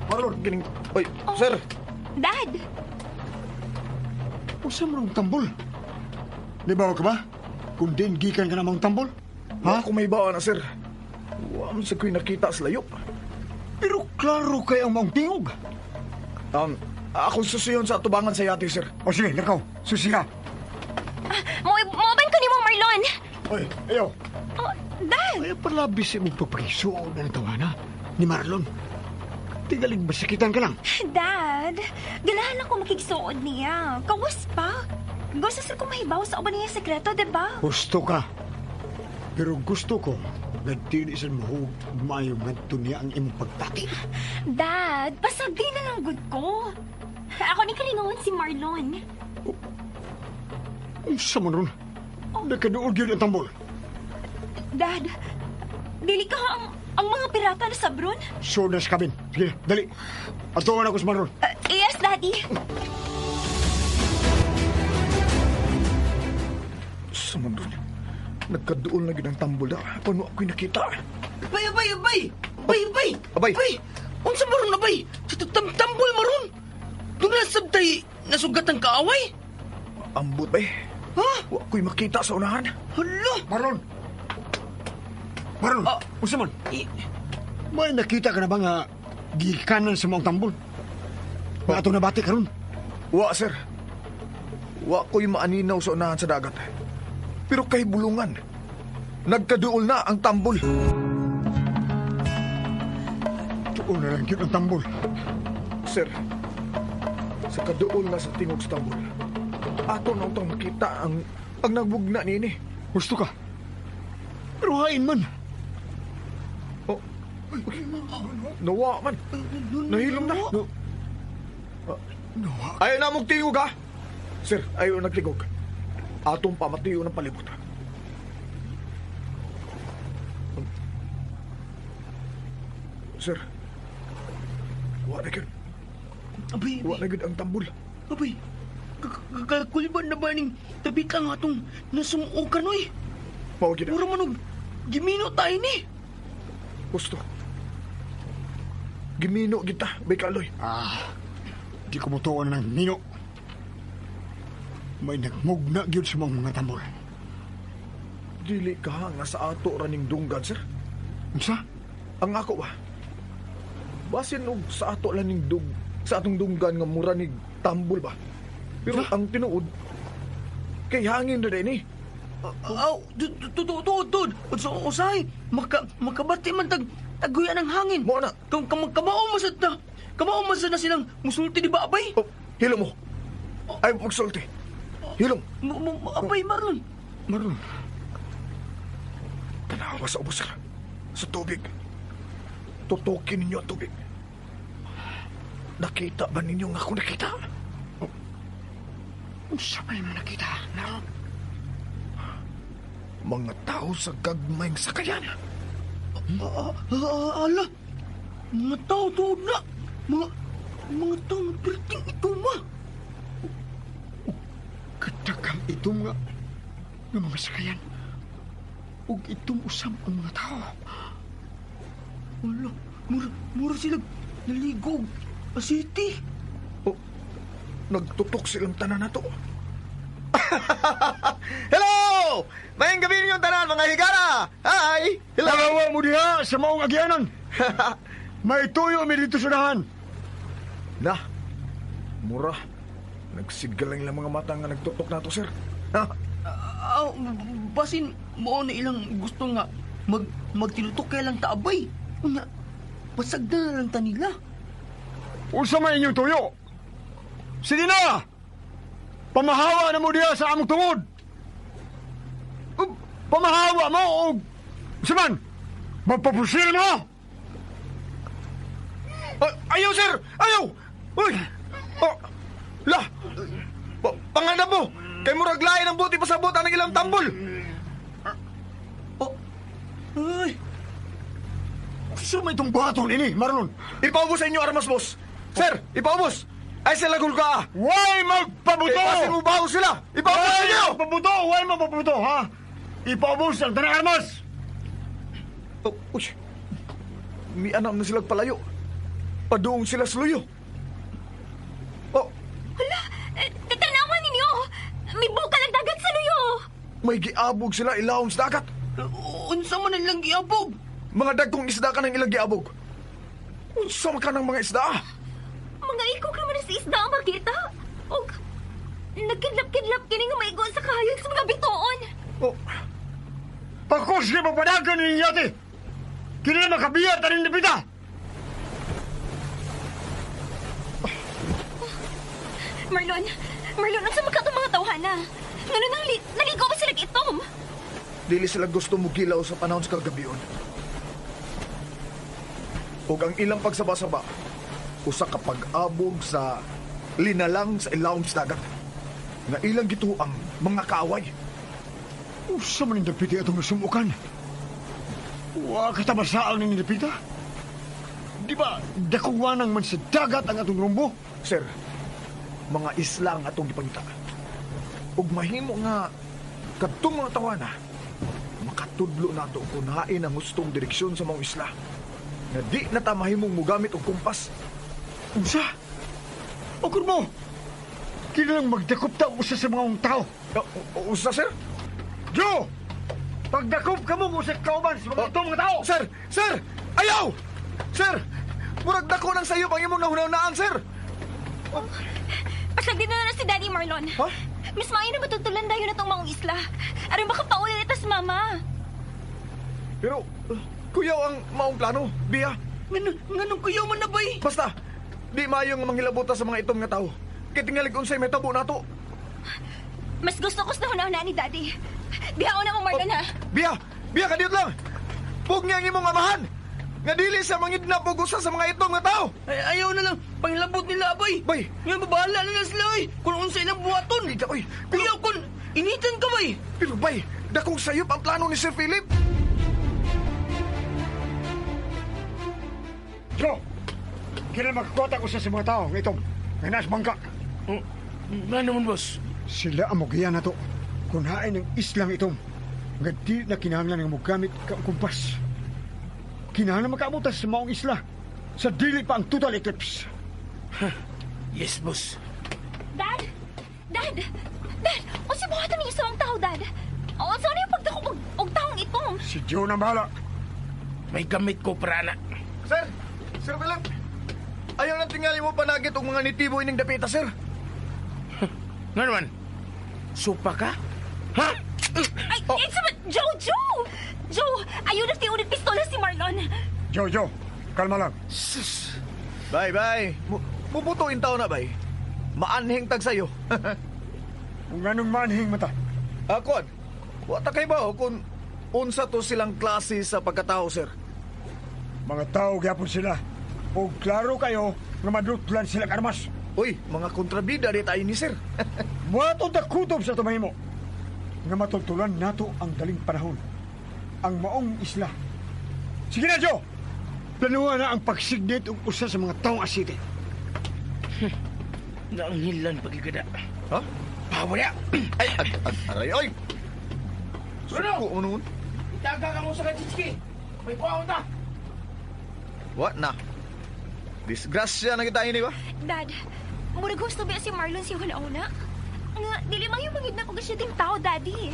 Marlon, gining... Oy, sir. Dad! Usa mo ng tambol. Di ba ka ba? Kung din gikan ka namang tambol? Ha? Kung may bawa na, sir. Wa man sa ko'y nakita sa layop. Pero klaro kay ang maong tingog. Akong susuyon sa atubangan sa yati, sir. O sige, lakaw. Susiha. Moban ko ni mo, Marlon! Oy, ayaw. Oh, Dad! Kaya palabis yung magpapagisuon na tawana ni Marlon. Tigaling basikitan ka lang. Dad, ganahan ako makigsuod niya. Kawas pa. Gusto sa ko mahibaw sa uban niya sekreto, diba? Gusto ka. Pero gusto ko nagtili sa mo mayo ngadto niya ang imong pagtati. Dad, pasagdi na lang good ko. Ako ni kalingawan si Marlon. Unsa man ron? Nakaduol gyud ang tambol. Dad, dili ka ang mga pirata na sabron? So nas kabin. Sige, dali. Atuan ako sa Marlon. Yes, Daddy. Sa mundo niya. Nagkaduol na ginang tambol na. Paano ako'y nakita? Abay! Abay! Abay! Unsa maron abay? Tambol maron! Doon na sabtay nasugat ang kaaway? Ambot ba eh? Ha? Wa ko'y makita sa unahan. Hala! Marlon! Marlon! Unsa man? May nakita ka na ba nga gikanan sa maong tambol? Nga atong nabati karon. Wa, sir. Wa ko'y maaninaw sa unahan sa dagat. Pero kay bulungan, nagkaduol na ang tambol. Tuon na lang yun ang tambol. Sir, sa kaduol na sa tingog sa tambol, ato na itong makita ang nagbugna nini. Gusto ka? Pero hain man. Oh, nawa man. Nahilom na. Ayaw na mong tingog, ha? Sir, ayaw nagtingog. Atong pamatiyo ng palibot. Sir, wa na yun. Abay! Wa na yun ang tambol. Abay! Kakulban na ba ning tabit lang atong nasumukan, oy? Mawag yun. Puro manog, gimino tayo ni. Gusto. Gimino kita, Bekaloy. Di ko mutuon ng mino. May nagmugna gyud sa mga tambol. Dili ka nga sa ato raning dungan, sir. Unsa? Ang ako ba? Basin og sa ato laning sa atong dunggan nga mura ni tambol ba? Pero ang tinuod kay hangin na din eh. Aw, tuod. Usay, makabati man taguyan ng hangin. Mo na. Kamao masad na silang musulti di ba, abay? Oh, hilom mo. Ay magsulti. Hilom. Abay, Marlon. Marlon. Tanawa sa ubos ka. Sa tubig. Tutukin ninyo ang tubig. Nakita ba ninyo nga ako nakita? Unsa pa yung nakita, Marlon? Mga tao sa gagmayng sakayan. Ala, mga tao tuod na. Mga tao nagpirting ituma. Kadagang itom nga ng mga sakayan. Ug itom usam ang mga tao. Ala, mura sila naligog. Asiti. Oh, nagtutok silang tanan na to. Hello! Mayang gabi ninyong tanan, mga higara! Hi! Hello! Pagawa mo diha sa maong agyanan. May tuyo mi dito sa dahan. Na, mura. Nagsigalang lang mga mata nga nagtutok na to, sir. Ha? Basin mo na ilang gusto nga magtilutok kaya lang taabay. Una, pasagda na lang ta nila. Unsa man inyong tuyo? Sige na! Pamahawa na mo diya sa among tungod! Pamahawa mo o... Saman! Magpapusil mo! Ayaw, sir! Ayaw! Uy! Panganap mo! Kay murag lain ang buti pasabot ang ilang tambol! Ay, Sir, may itong buhaton ini, Marlon! Ipaubos sa inyo armas, boss! Sir, ipaubos! Ay sila gulka! Huwag magpabuto! Ipasin mo baho sila! Ipaubos sa inyo! Magpabuto! Huwag magpabuto, ha? Ipaubos ang tanang armas! Uy! May anam na silang palayo. Paduong sila sa luyo. Hala, tanawan ninyo! May buka ng dagat sa luyo! May giabog sila ilawom sa dagat. unsa man ang giabog? Mga dagkong isda ka ng ilang giabog. Unsa man ka ng mga isda? Mga ikog naman sa isda ang makita. Og, nagkidlap-kidlap kini nga maigo sa kahayag sa mga bitoon. Pakos ka magpadagan ni Yate! Kini makabiyat tanin nipita! Marlon, unsa man ka itong mga tawhana? Ngano naligo ba sila itom? Dili sila gusto mo gilaw sa panahon sa kagabion. Ug ang ilang pagsaba-saba, usa ka pag-abog sa linalang sa ilawom sa dagat. Nga ilang gituang mga kaaway. Usa man ang dapiti atong nasumukan? Wa katabasaang ni Nilipita? Di ba dakuwanang man sa dagat ang atong rumbo? Sir, mga isla ang atong gipangita. Ug mahimo nga kadtong mga tawana makatudlo nato kung hain ang gustong direksyon sa mga isla. Na di na ta mahimong mugamit og kumpas. Unsa? O kun mo, kailangang magdakop ta usa sa mga tao. Usa, sir? Jo! Pagdakop ka mo usa kauban sa mga itong mga tao! Sir! Sir! Ayaw! Sir! Murag dako ng sayo pang imong nahunaw-naan, sir! Pasagdi na si Daddy Marlon. Ha? Mas maayo na matutulan dayo na itong mga isla. Aron makapaulit ito sa mama. Pero, kuyaw ang maong plano, Bia. Nganong kuyaw man na bay? Basta, di mayong manghilabuta sa mga itom nga tao. Kaya tingalig unsay may tabo nato. Mas gusto ko sa hunahuna ni Daddy. Bihaon na mo, Marlon, ha? Bia! Bia, kadiyot lang! Pug niya ang imong amahan! Nga dili sa mangidnap og usa sa mga itom nga tao! Ay, ayaw na lang. Panglabot nila, bay. Bay! Nga mabahala na lang sila, oy. Kung unsay ng buhaton. Ika, oy! Kuyaw, kun initan ka, bay. Pero bay, dakong sayop ang plano ni Sir Philip! Jo! Kailangan magkota ko sa mga tao ng itong nga nas bangka. Nga naman, boss. Sila ang magiya na to. Kung hain ng islang itong nga di na kinahanglan ng mugamit ka kumpas. Kinahanglan makaabutas sa maong isla sa dili pa ang total eclipse. Yes, boss. Dad! O si buhatan ng isang tao, Dad? O saan yung pagdako og taong itong? Si Joe na bahala. May gamit ko para na. Sir! Sir Philip! Ayaw na tingali mo panagit og mga nitibo ining dapita, sir! Nga naman, supa ka? Ha? Ay, sabat! Joe! Ayaw na tiunit pistola si Marlon. Joe, kalma lang. Sus. Bye! Mubutuin tao na, bay. Maanhing tag sayo. Kung anong manhing mata. Kwan, wata kay ba kung unsa to silang klase sa pagkatao, sir? Mga tao gyapon sila. O klaro kayo nga madutlan sila karmas. Uy, mga kontrabida di tayo ni sir. Buhaton ta kutob sa tumahimo. Nga matultulan nato ang daling panahon. Ang maong isla. Sige na, Joe! Planuhan na ang pagsignate og usa sa mga taong asiti. Naanghilan pagigada. Ha? Pawala. Aray, oy! Suko mo nun. Itaga ka mo sa kachitski. May kuwaon ta. What na? Disgrasya na kita ini ba? Dad, mura gusto ba si Marlon si una-una? Nga, dili man yung magigna ko siya ting tao, Daddy.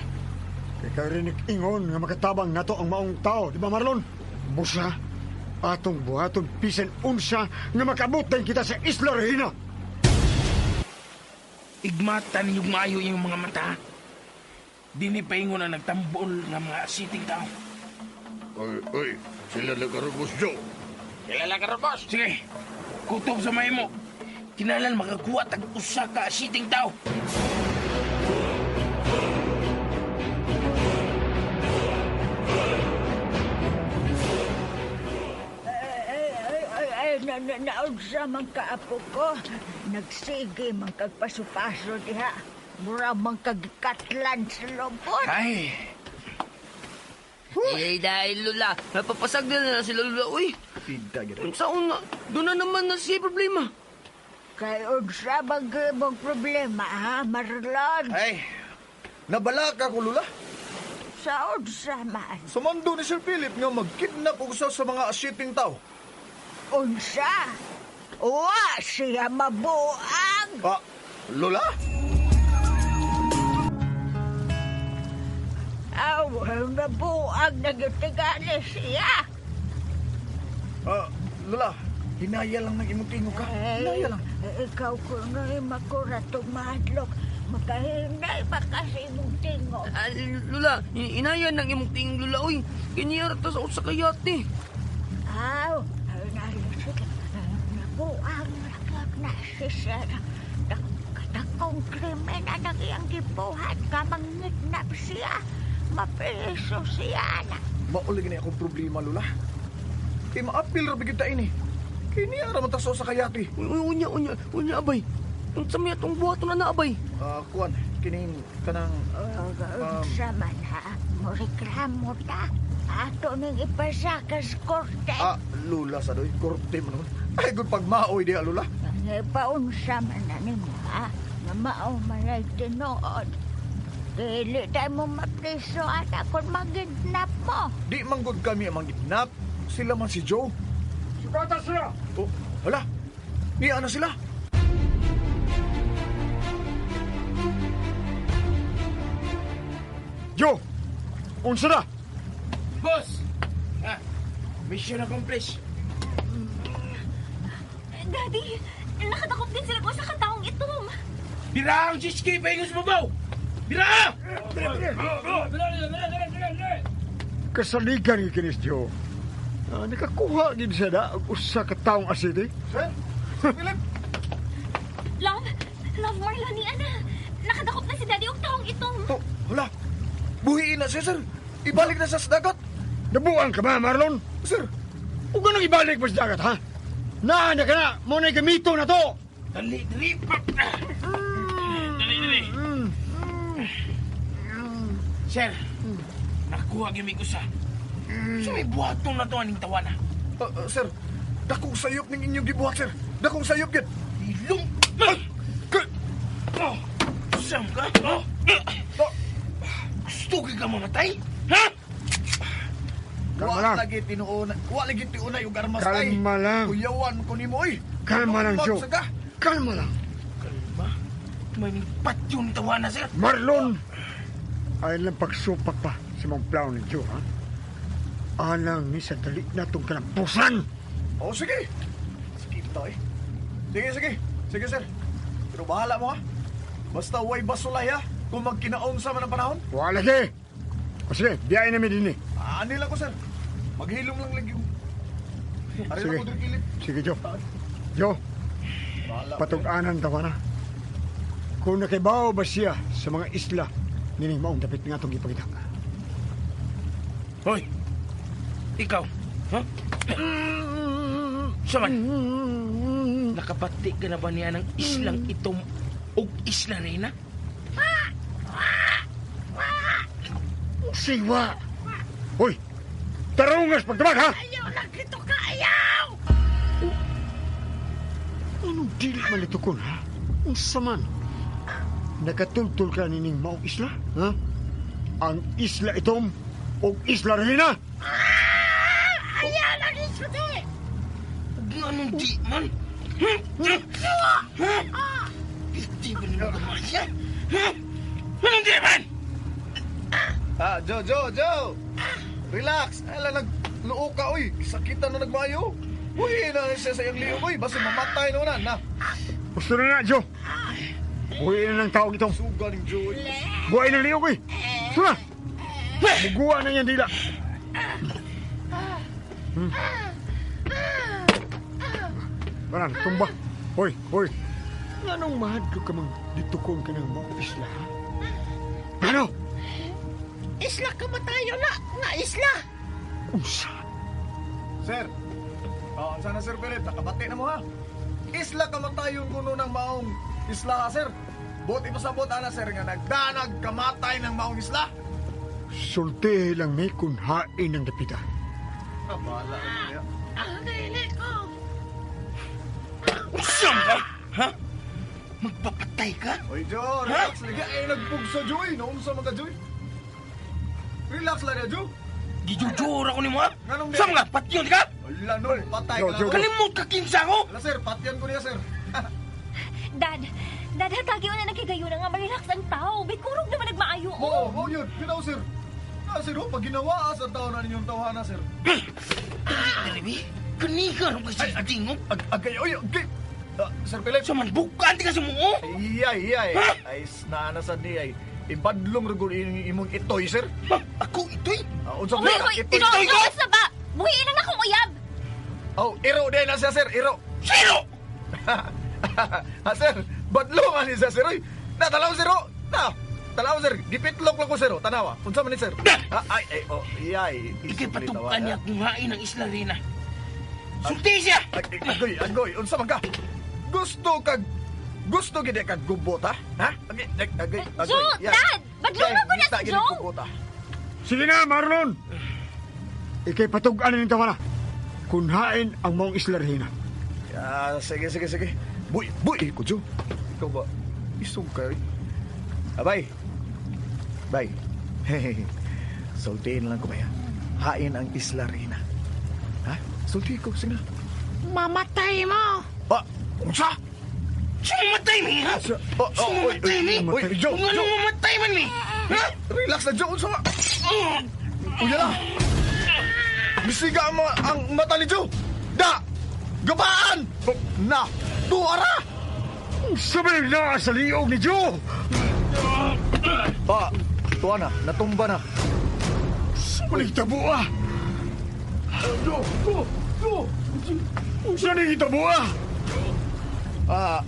Kaya rinig ingon nga makatabang nato ang maong tao, di ba Marlon? Busa, atong buhaton pisan unsa nga makabutan kita sa Isla Regina. Igmata ninyong maayo yung mga mata. Dini paingon na nagtambol ng mga asiting tao. Oy, sila na karubos, Joe. Kilala ka rin, boss. Sige. Kutob sa may mo. Kinalan makakuha tag usa ka asiting tao. Naunsa man kaapo ko. Nagsige man kagpaso-paso diha. Mura man kagikatlan sa lobot. Ay, Dahil Lula, napapasag na sila Lula, uy. Ang saon nga, doon na naman na siya problema. Kay unsa bang mong problema, ha, Marlon? Ay, nabala ka ko, Lula. Sa unsa man? Sumando ni Sir Philip nga mag-kidnap og usa sa mga asiting tao. Unsa? Wa siya mabuang! Lula? Aw, mabuang nagitigali siya. Lula, hinaya lang ng imong tingog ka. Hinaya lang. Ikaw ko na makura tumadlok. Makahinay ba kasi mong tingog? Lula, inayan ng imong tingin Lula, uy. Kanyara ta sa usa kayati. Aw, sige. Nabuang laglag na siya. Katakong krimen na nagiyang gibuhat ka mangnitnap siya. Mapreso siya na. Maulig na akong problema, Lula. Kay maapil ra bigid ta ini. Kini ara man taso sa kayati. Unya, abay. Ang samya tong buhato na abay. Kuan, kining kanang Unsa man ha? Moreklamo ta. Ato ning ipasakas korte. Lula sa doy, korte mo naman. Ay, good pagmaoy diha, Lula. Paunsa man na nimo ha? Nga mao man ay tinuod. Dili tayo mo mapriso at ako magidnap mo. Di manggod kami ang mangidnap. Sila man si Joe. Sugata sila! Oh, hala. Niya na sila. Joe! Unsa na? boss! Mission accomplished. Daddy, nakatakot din sila ko sa kataong itom. Bira ang jiski, pahingos mo ba? Bira! Kasaligan ni kinis Joe. Nakakuha gid siya na og usa ka taong asiti. Sir? Philip? Love Marlon ni Ana. Nakadakop na si Daddy og taong itom. Oh, hala. Buhiin na siya, sir. Ibalik na siya sa dagat. Nabuang ka ba, Marlon? Sir, Huwag ka nang ibalik pa sa dagat, ha? Naanda ka na! Muna gamito na to! Dali. Dali. Sir, nakuha gimi ko sa. So may buhatong na to aning tawana. sir, dakong sayop ng inyong gibuhat, sir. Dakong sayop, gid. Ilong! Sam ka? Gusto ka mamatay? Ha? Kalma lang. Wa lagi tiunay yung armas tay. Kalma lang. Kuyawan ko ni mo, oy. Kalma lang, Joe. Magsaga. Kalma lang. Kalma? May patyo ni tawana, sir. Marlon! Ay lang pagsupak pa sa mga plano ni Joe, ha? Alang ni sa dali na itong kalampusan! Oh, sige. Sige, tay. Sige, sir. Pero bahala mo, ha? Basta way basulay, ha? Kung magkinaon sa man ang panahon. Wala lagi! O sige, biyayin namin din eh. Ani lang ko, sir. Maghilom lang lagi ko. Ari Sige. lang ko din kilip. Sige, Joe. Joe, patug-anan tawa na. Kung nakibaw ba siya sa mga isla, nining maong dapit nga itong ipakita. Hoy! Ikaw, ha? Saman, nakabati ka na ba niya ng islang itom o isla Reyna? Siwa! Hoy! Tarungas pagdamag, ha? Ayaw lang ito ka, ayaw! Anong dili malitukon, ha? Ang saman. Nakatultul ka nining maong isla, ha? Ang isla itom o isla Reyna? Ayaw lang ito, di! Anong di man? Di ba naman kumaya? Anong di man? Joe! Relax. Ala, nagluo ka, oy. Sakitan na nagbayo. Uy, na siya sa iyang liyong, oy. Basta mamatay na unan, na. Gusto na na, Joe. Buhay na ng taong itong. Suga ng Joe. Buhay ng liyong, oy. Suna! Muguwa na yan, dila. Banan, tumba. Hoy, hoy. Anong mahadlo ka mang ditukon ka ng mga isla, ha? Ano? Isla kamatayo na, nga isla. Unsa? Sir. Sana Sir Philip, nakabati na mo ha. Isla kamatayon kuno ng maong isla ha, sir. Buti pasabot ana sir nga nagdanag kamatay ng maong isla. Sulti lang may kunhain ng dapita. Kabala niya. Ang dili ko. Usam ka? Ha? Magpapatay ka? Oy, Jo, relax lang. Eh, nagpugso, Joy. Naunsa mga Joy. Relax lang na, Jo. Gijujur ako ni mo, ha? Nganong Usam ka? Patyon ka? Wala, no. Patay Jo, ka Jo, lang. Kalimut ka kinsa ko? Wala, sir. Patyan ko niya, sir. Dad, hatagi na nagigayo na nga marelax ang tao. Bikurog naman nagmaayo. Oo, yun. Ginaw, sir. Sir, pag ginawa sa tao na ninyong tawhana, sir. Dalibi, kaniga rin kasi adingog. Agay, oy, agay. Sir Philip. Sa man, bukaan di ka sa mo. Iyay. Ay, naana sa di ay. Ibadlong rugol imong itoy, sir. Ako ito'y. Unsa Uy, itoy? inuos na ba? Buhiin na akong uyab. Oh, iro din na siya, sir. Iro. Sino? Ha, sir. Badlong ani siya, sir. Oy, natalaw, sir. Oh. Na. Talaw, sir. Gipitlok lang ko, sir. Tanawa. Unsa man ni, sir? Ay, oh, iyay. Ikay patukan niya kumain ng isla rin, Sulti siya! Agoy. Unsa man ka? Gusto gid ka gubot, ha? Ha? Agay. So, Dad, badlungan ko na si Joe. Sige na, Marlon! Ikay patugan ng tawa na. Kunhain ang maong isla rihina. Sige. Buy, ko, Jo. Ikaw ba? Isong ka, Abay. Bay. Sultiin lang ko ba yan? Hain ang isla rihina. Ha? Sulti ko, sige na. Mamatay mo. Unsa? Sino matay mi, ha? Sino matay mi? Joe, Kung ano mamatay man mi? Ha? Relax na, Joe. Unsa nga? Uya na. Bisiga ang mata ni Joe. Da! Gabaan! Na! Tuwara! Sabi na sa liog ni Joe! Tuwa na. Natumba na. Muling tabo ah! Joe! Unsa na hitabo ah?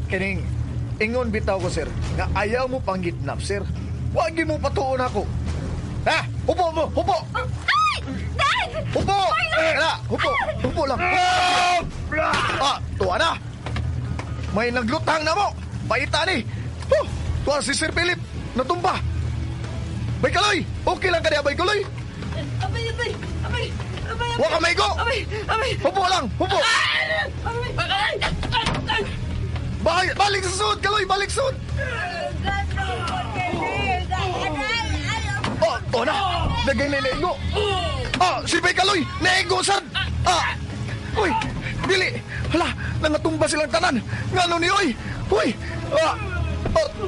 Kining ingon bitaw ko, sir, nga ayaw mo pang kidnap, sir. Huwag mo patuon ako. Ha? Hupo mo! Hupo! Ay! Dad! Hupo! Hupo lang. Tuwa na. May naglutang na mo. Paita ni. Tuwa si Sir Philip. Natumba. Bay Kaloy! Okay lang ka niya, Bay Kaloy? Abay. Huwag ka maigo! Hupo lang! Hupo! Balik sa sud, Kaloy! Balik sa sud! Oh, na! Nagay na naigo! Si Bay Kaloy! Naigo, sad! Uy! Dili! Hala! Nangatumba silang tanan! Ngano ni, oy! Uy!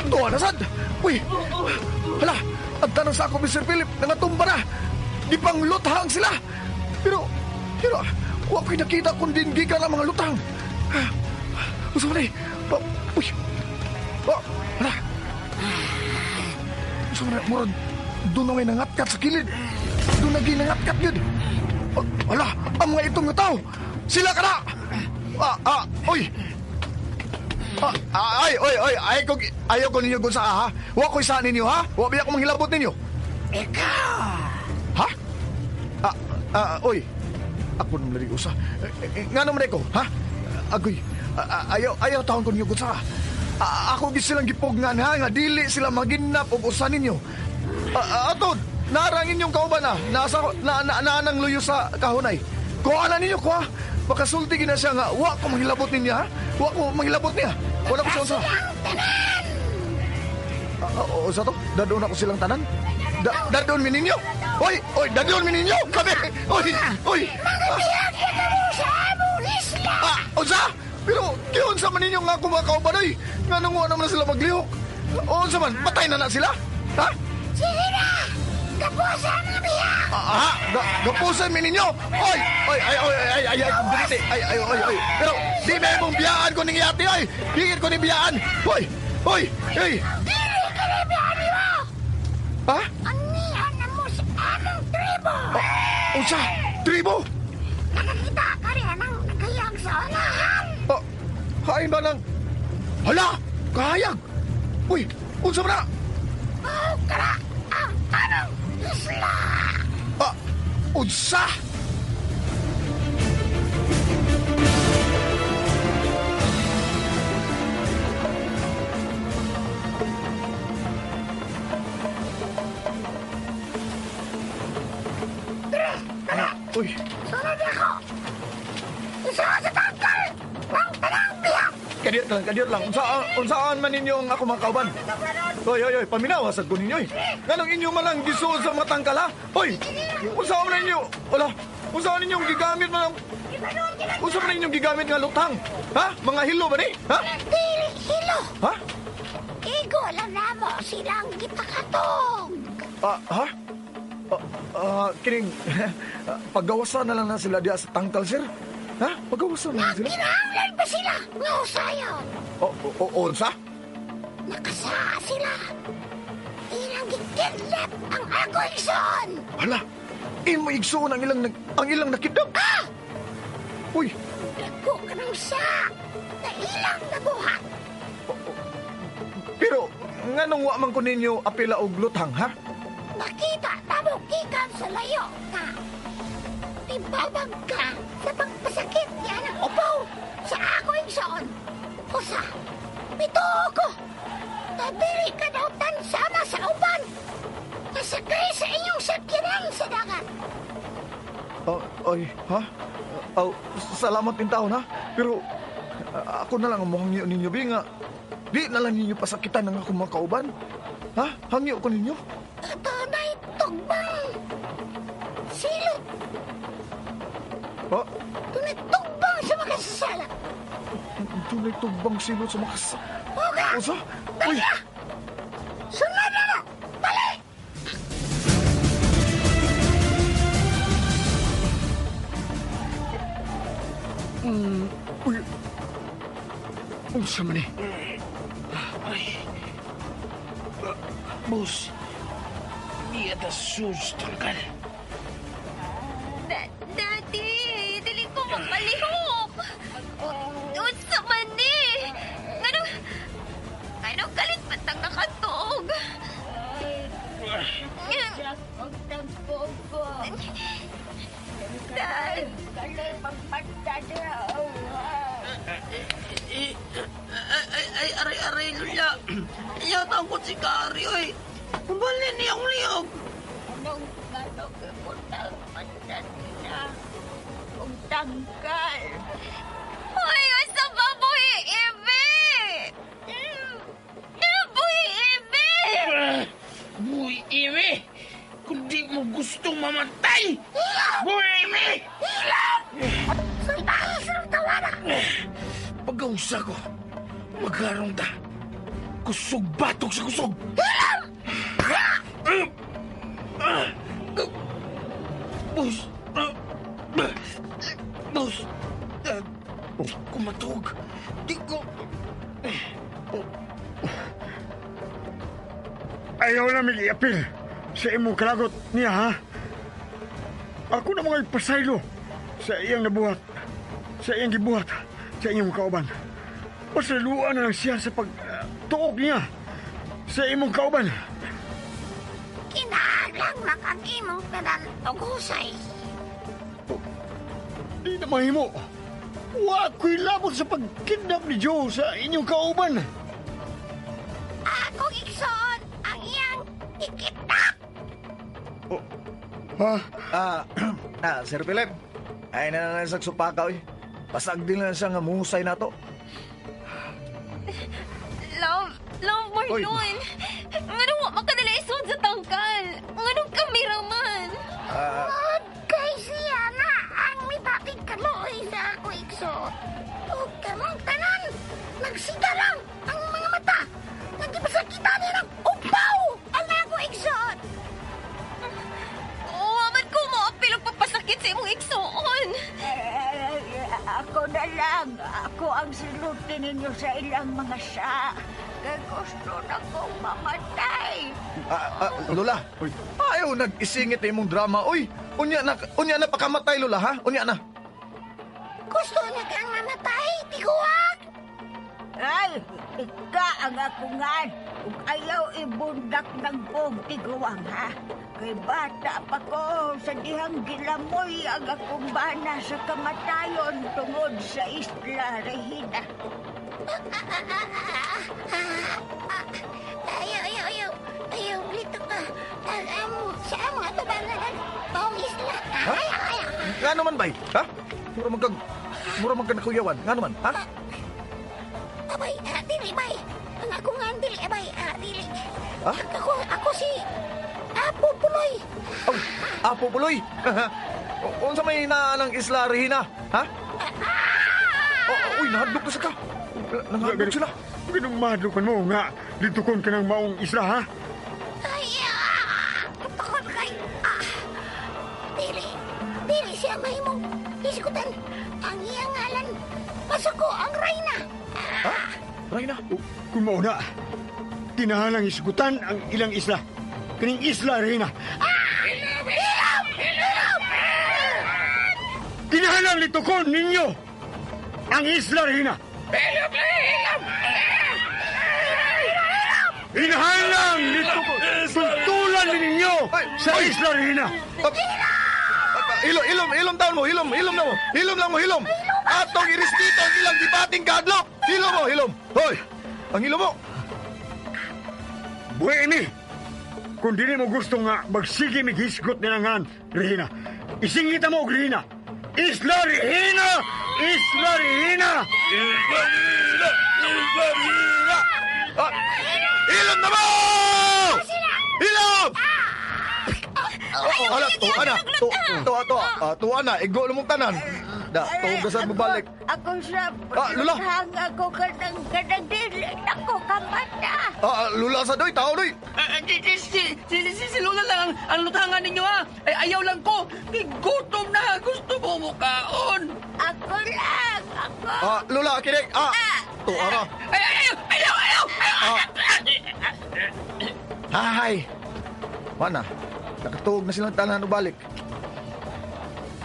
Tuwa na, sad! Uy! Hala! Ang tanong sa ako, Mr. Philip, nangatumba na! Di pang luthang sila! Pero, huwag ko'y nakita kung dingi ka ng mga lutang! Gusto mo na eh! Uy! Hala! Gusto mo na, Murad, doon na may nangatkat sa kilid! Doon na ginangatkat yun! Hala! Ang mga itong nga tao! Sila ka na! Uy! Ayaw ko ninyo kung sa ha? Huwag ko isa ninyo, ha? Huwag biya ko manghilabot ninyo. Ikaw! Ha? Uy. Ako naman narigo sa. Nga naman ko, ha? Agoy. Ayaw taon ko ninyo kung sa. Ako silang gipugngan, ha? Nga dili sila maginap o usan ninyo. Atod, narangin yung kauban na. Naanang luyo sa kahunay. Kuha na ninyo, kuha. Makasulti na siya nga. Huwag ko manghilabot ninyo, ha? Huwag ko manghilabot niya. Wala ko silang sa. Sa to? Dadoon ako silang tanan? Dadoon mi ninyo? Oy, dadoon mi ninyo? Kami! Oy! Magbiyak ka na mo sa among isla! Unsa? Pero, kiyon sa man ninyo nga kumakauban, oy! Nga nang naman na sila maglihok. Unsa man, patay na sila? Ha? Sige na! Kapusan na biyak! Gapusan mi ninyo! Oy! Kumbiliti! Pero, di may mong biyaan ko ning yati, oy! Hingit ko ning biyaan! Oy! Dili ka na biyaan mo! Ha? Anihan na mo sa among tribo! Unsa? Tribo? Nakakita ka rin ang nagayang sa unahan! Hain ba ng... Hala! Kahayag! Uy! Unsa man na? Oh, kara! Ang tanong isla! Ah! Unsa? Uy! Sunod ako! Isa sa tangkal! Ang tanang biyak! Kadiyot lang. Unsaan man ninyo ang ako mga kauban? Hoy, paminawas at ko ninyo eh. Ganong inyo man lang gisuod sa mga tangkal ha? Hoy! Unsaan man ninyo? Wala. Unsaan ninyong gigamit man ang... Unsaan man ninyong gigamit nga lutang? Ha? Mga hilo ba ni? Ha? Dili hilo! Ha? Igo lang na mo silang gipakatong! Ha? Kining... paggawasan na lang na sila diya sa tangkal, sir. Ha? Paggawasan na lang sila. Kinahanglan ba sila? Nga usayon! Unsa? Nakasaa sila! Ilang gikidlap ang agoyson! Hala! Imo igsoon ang ilang nakidap! Ah! Uy! Dako ka ng sa na ilang nabuhat! Pero, nga nung wa man ko ninyo apila og lutang, ha? Nakita tamo gikan sa layo ka! Tibabag ka sa pagpasakit niya ng upaw sa agoyson! Usa! Bituo ko! Tabili ka daw tansama sa uban! Nasakay sa inyong sakyanan sa dagat! Ay, ha? Salamat din taon, ha? Pero, ako na lang ang mohangyo ninyo, Bi, nga. Di na lang ninyo pasakitan ng akong mga kauban. Ha? Hangyo ko ninyo. Ito na'y tugbang! Silot! Ha? Tunay tugbang sa makasasala! Tunay tugbang silot sa makas... Huga! Usa? Uy! Daya! Sunod na mo! Bali! Uy! Unsa man eh? Boss, di atas sus tangkal. Daddy, dili ko magpalihok. Unsa man ni? Ano galit pa tang nakatog? Dad, Aray, Lula. Yata ko si Kari, oy. Kumbalin niyang liyog. Anong punang matanda kung tanggal? Hoy, unsa ba buhi ibi? Buhi ibi! Buhay Imi! Kung di mo gustong mamatay! Buhay Imi! Sultahan sa tawara! Pagkausa ko, magharong ta. Kusog batok sa kusog! Boss! Boss! Kumatog. Di ko... Ayaw na mag-iapil sa imong kalagot niya, ha? Ako na mga ipasaylo sa iyang nabuhat, sa iyang gibuhat, sa iyong kauban. Pasaluan na lang siya sa pagtuog niya sa imong kauban. Kinahanglang makag-imong pedal o husay. Di na mahimo. Wa ko'y labot sa pagkidnap ni Joe sa inyong kauban. Ako igsoon ang iyang ikidnap! Ha? Sir Philip. Ay na lang sa supaka, oy. Pasag din lang siya nga muhusay na to. Love, Marlon. Nga wa makadala isod sa tangkal. Nga kameraman. Good kay siya na ang mipapig kaloy sa ako igsoon. O kamong tanan, nagsiga lang ang mga mata. Nagipasakita niya ng upaw ang ako igsoon. Waman ko mo apil og papasakit sa imong igsoon. Ako na lang. Ako ang silutin ninyo sa ilang mga sa. Kaya gusto na kong mamatay. Lola, ayaw nag-isingit na imong drama, oy. Unya na pakamatay, Lola, ha? Unya na. Gusto na kang mamatay, tiguwag. Ay, ika ang akungan. Ug ayaw ibundak ng kong tiguang, ha? Kay bata pa ko sa dihang gilamoy ang akong bana sa kamatayon tungod sa Isla Regina. Ayaw, lito ka. Sa amo, tabangan. Maong isla. Ha? Nga naman, bay? Ha? Mura magkag nakuyawan. Nga naman, ha? Abay, dili, bay. Ang akong nga, dili, abay, dili. Ha? Ako si Apo Puloy. Oh, Apo Puloy. Unsa may naalang Isla Regina, ha? Uy, nahadlok na sa ka. Nahadlok sila. Ganong madlukan mo nga, litukon ka ng maong isla, ha? Ay, tukod kay... Dili siya mahimong iskutan. Ang iyang ngalan, masuko ang Reyna. Ha? Reyna? Kung mauna, tinahalang isgutan ang ilang isla. Kaning Isla Regina. Tinahalang litukon ninyo ang Isla Regina. Tinahalang litukon. Tuntulan ninyo sa Isla Regina. Hilom taon mo, hilom na mo. Hilom lang mo, hilom. Atong irisdito ang ilang dibating kadlok. Hilom mo, hilom. Hoy, ang hilom mo. Buemi, kung di mo gusto nga magsige mighisgot nilangan, Regina, isingita mo, Regina. Isla Regina! Isla Regina! Isla Regina! Isla Regina! Hilom na mo! Hilom! Hala, tuwa na, igo lumong tanan. Da, tuugasan mo balik. Ako sa... Lula! Ako kanang dili. Ako kamata. Lula sa doy, tao doy. Si Lola lang ang lutangan ninyo, ha? Ay, ayaw lang ko. Gutom na. Gusto mo mukaon. Ako lang. Ako. Lula, kinig. Tuwa na. Ayaw! Hay! Mana? Nakatuog na silang tanan balik.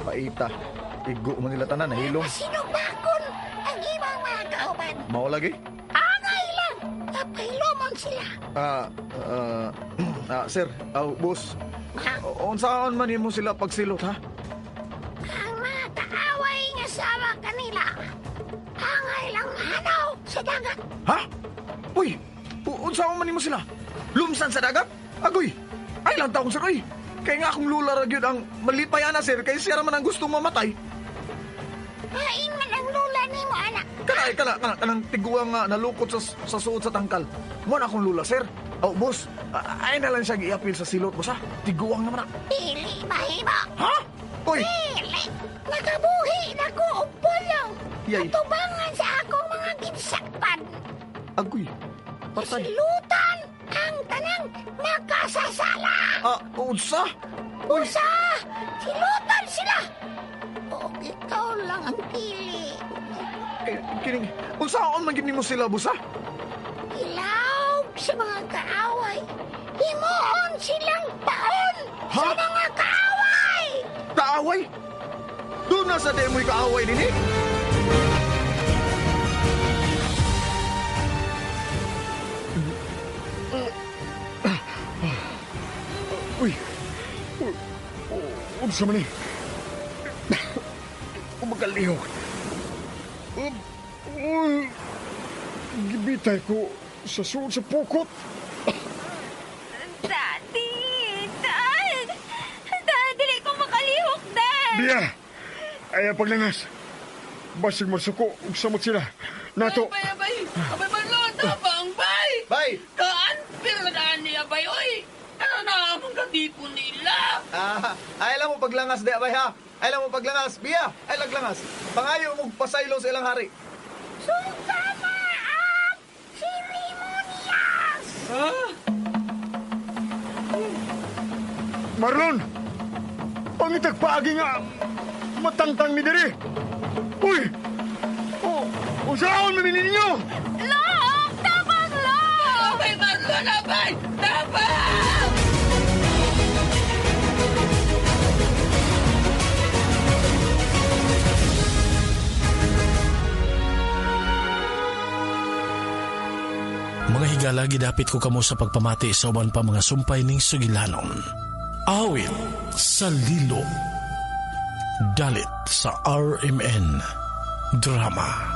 Paita. Igo man nila tanan, nahilom. Sinubakon ang ibang mga kauban. Mao lagi? Angay lang. Napahilomon sila. Sir, boss. Unsaon man mo sila pagsilot, ha? Ang mga kaaway nga sama kanila. Angay lang hanaw sa dagat. Ha? Uy! Unsaon man mo sila? Lumsan sa dagat? Agoy! Ay lang taong sir, ay! Kaya nga akong lula ragyod ang malipay ana, sir, kaya siya naman ang gustong mamatay. Hain man ang lula ni mo, anak. Kanang tiguang nga nalukot sa suot sa tangkal. Muna akong lula, sir. Boss, ay na lang siya giapil sa silot, boss, ha? Tiguang naman, ha? Dili mahimo. Ha? Uy! Dili! Nagabuhi na ko og pulong. Yay. Katubangan sa akong mga ginsakpan. Agoy! Patay. Silutan ang tanang makasasala. Unsa? Usa! Silutan sila! O ikaw lang ang pili. Kining, unsaon man gini mo sila, boss, ha? Ilaw sa mga kaaway. Himuon silang paon sa Ha? mga kaaway. Kaaway? Doon na sa demo'y kaaway nini? Uy! Unsa man ni? Umagaliw. Gibitay ko sa suod sa pukot. Daddy! Dili ko makalihok, Dad! Biya! Ay, paglangas. Basig magsuko, samot sila. Nato. Abay, Marlon, tabang, bay! Bay! Kaan, pero nadaan niya, bay, oy! Ano na among katipo nila? Ay lang mo paglangas, de, abay, ha? Ay lang mo paglangas. Biya! Ay laglangas. Pangayo mo pasaylo sa ilang hari. Sultana ang seremonyas. Ha? Marlon! Pangitagpaagi nga matangtang ni diri. Uy! Usaon mamili ninyo! Lok! Tabang, Lok! Abay, Marlon, abay! Tabang! higala gidapit ko kamo sa pagpamati sa uban pa mga sumpay ning sugilanon. Awit sa Lilo. Dalit sa RMN Drama.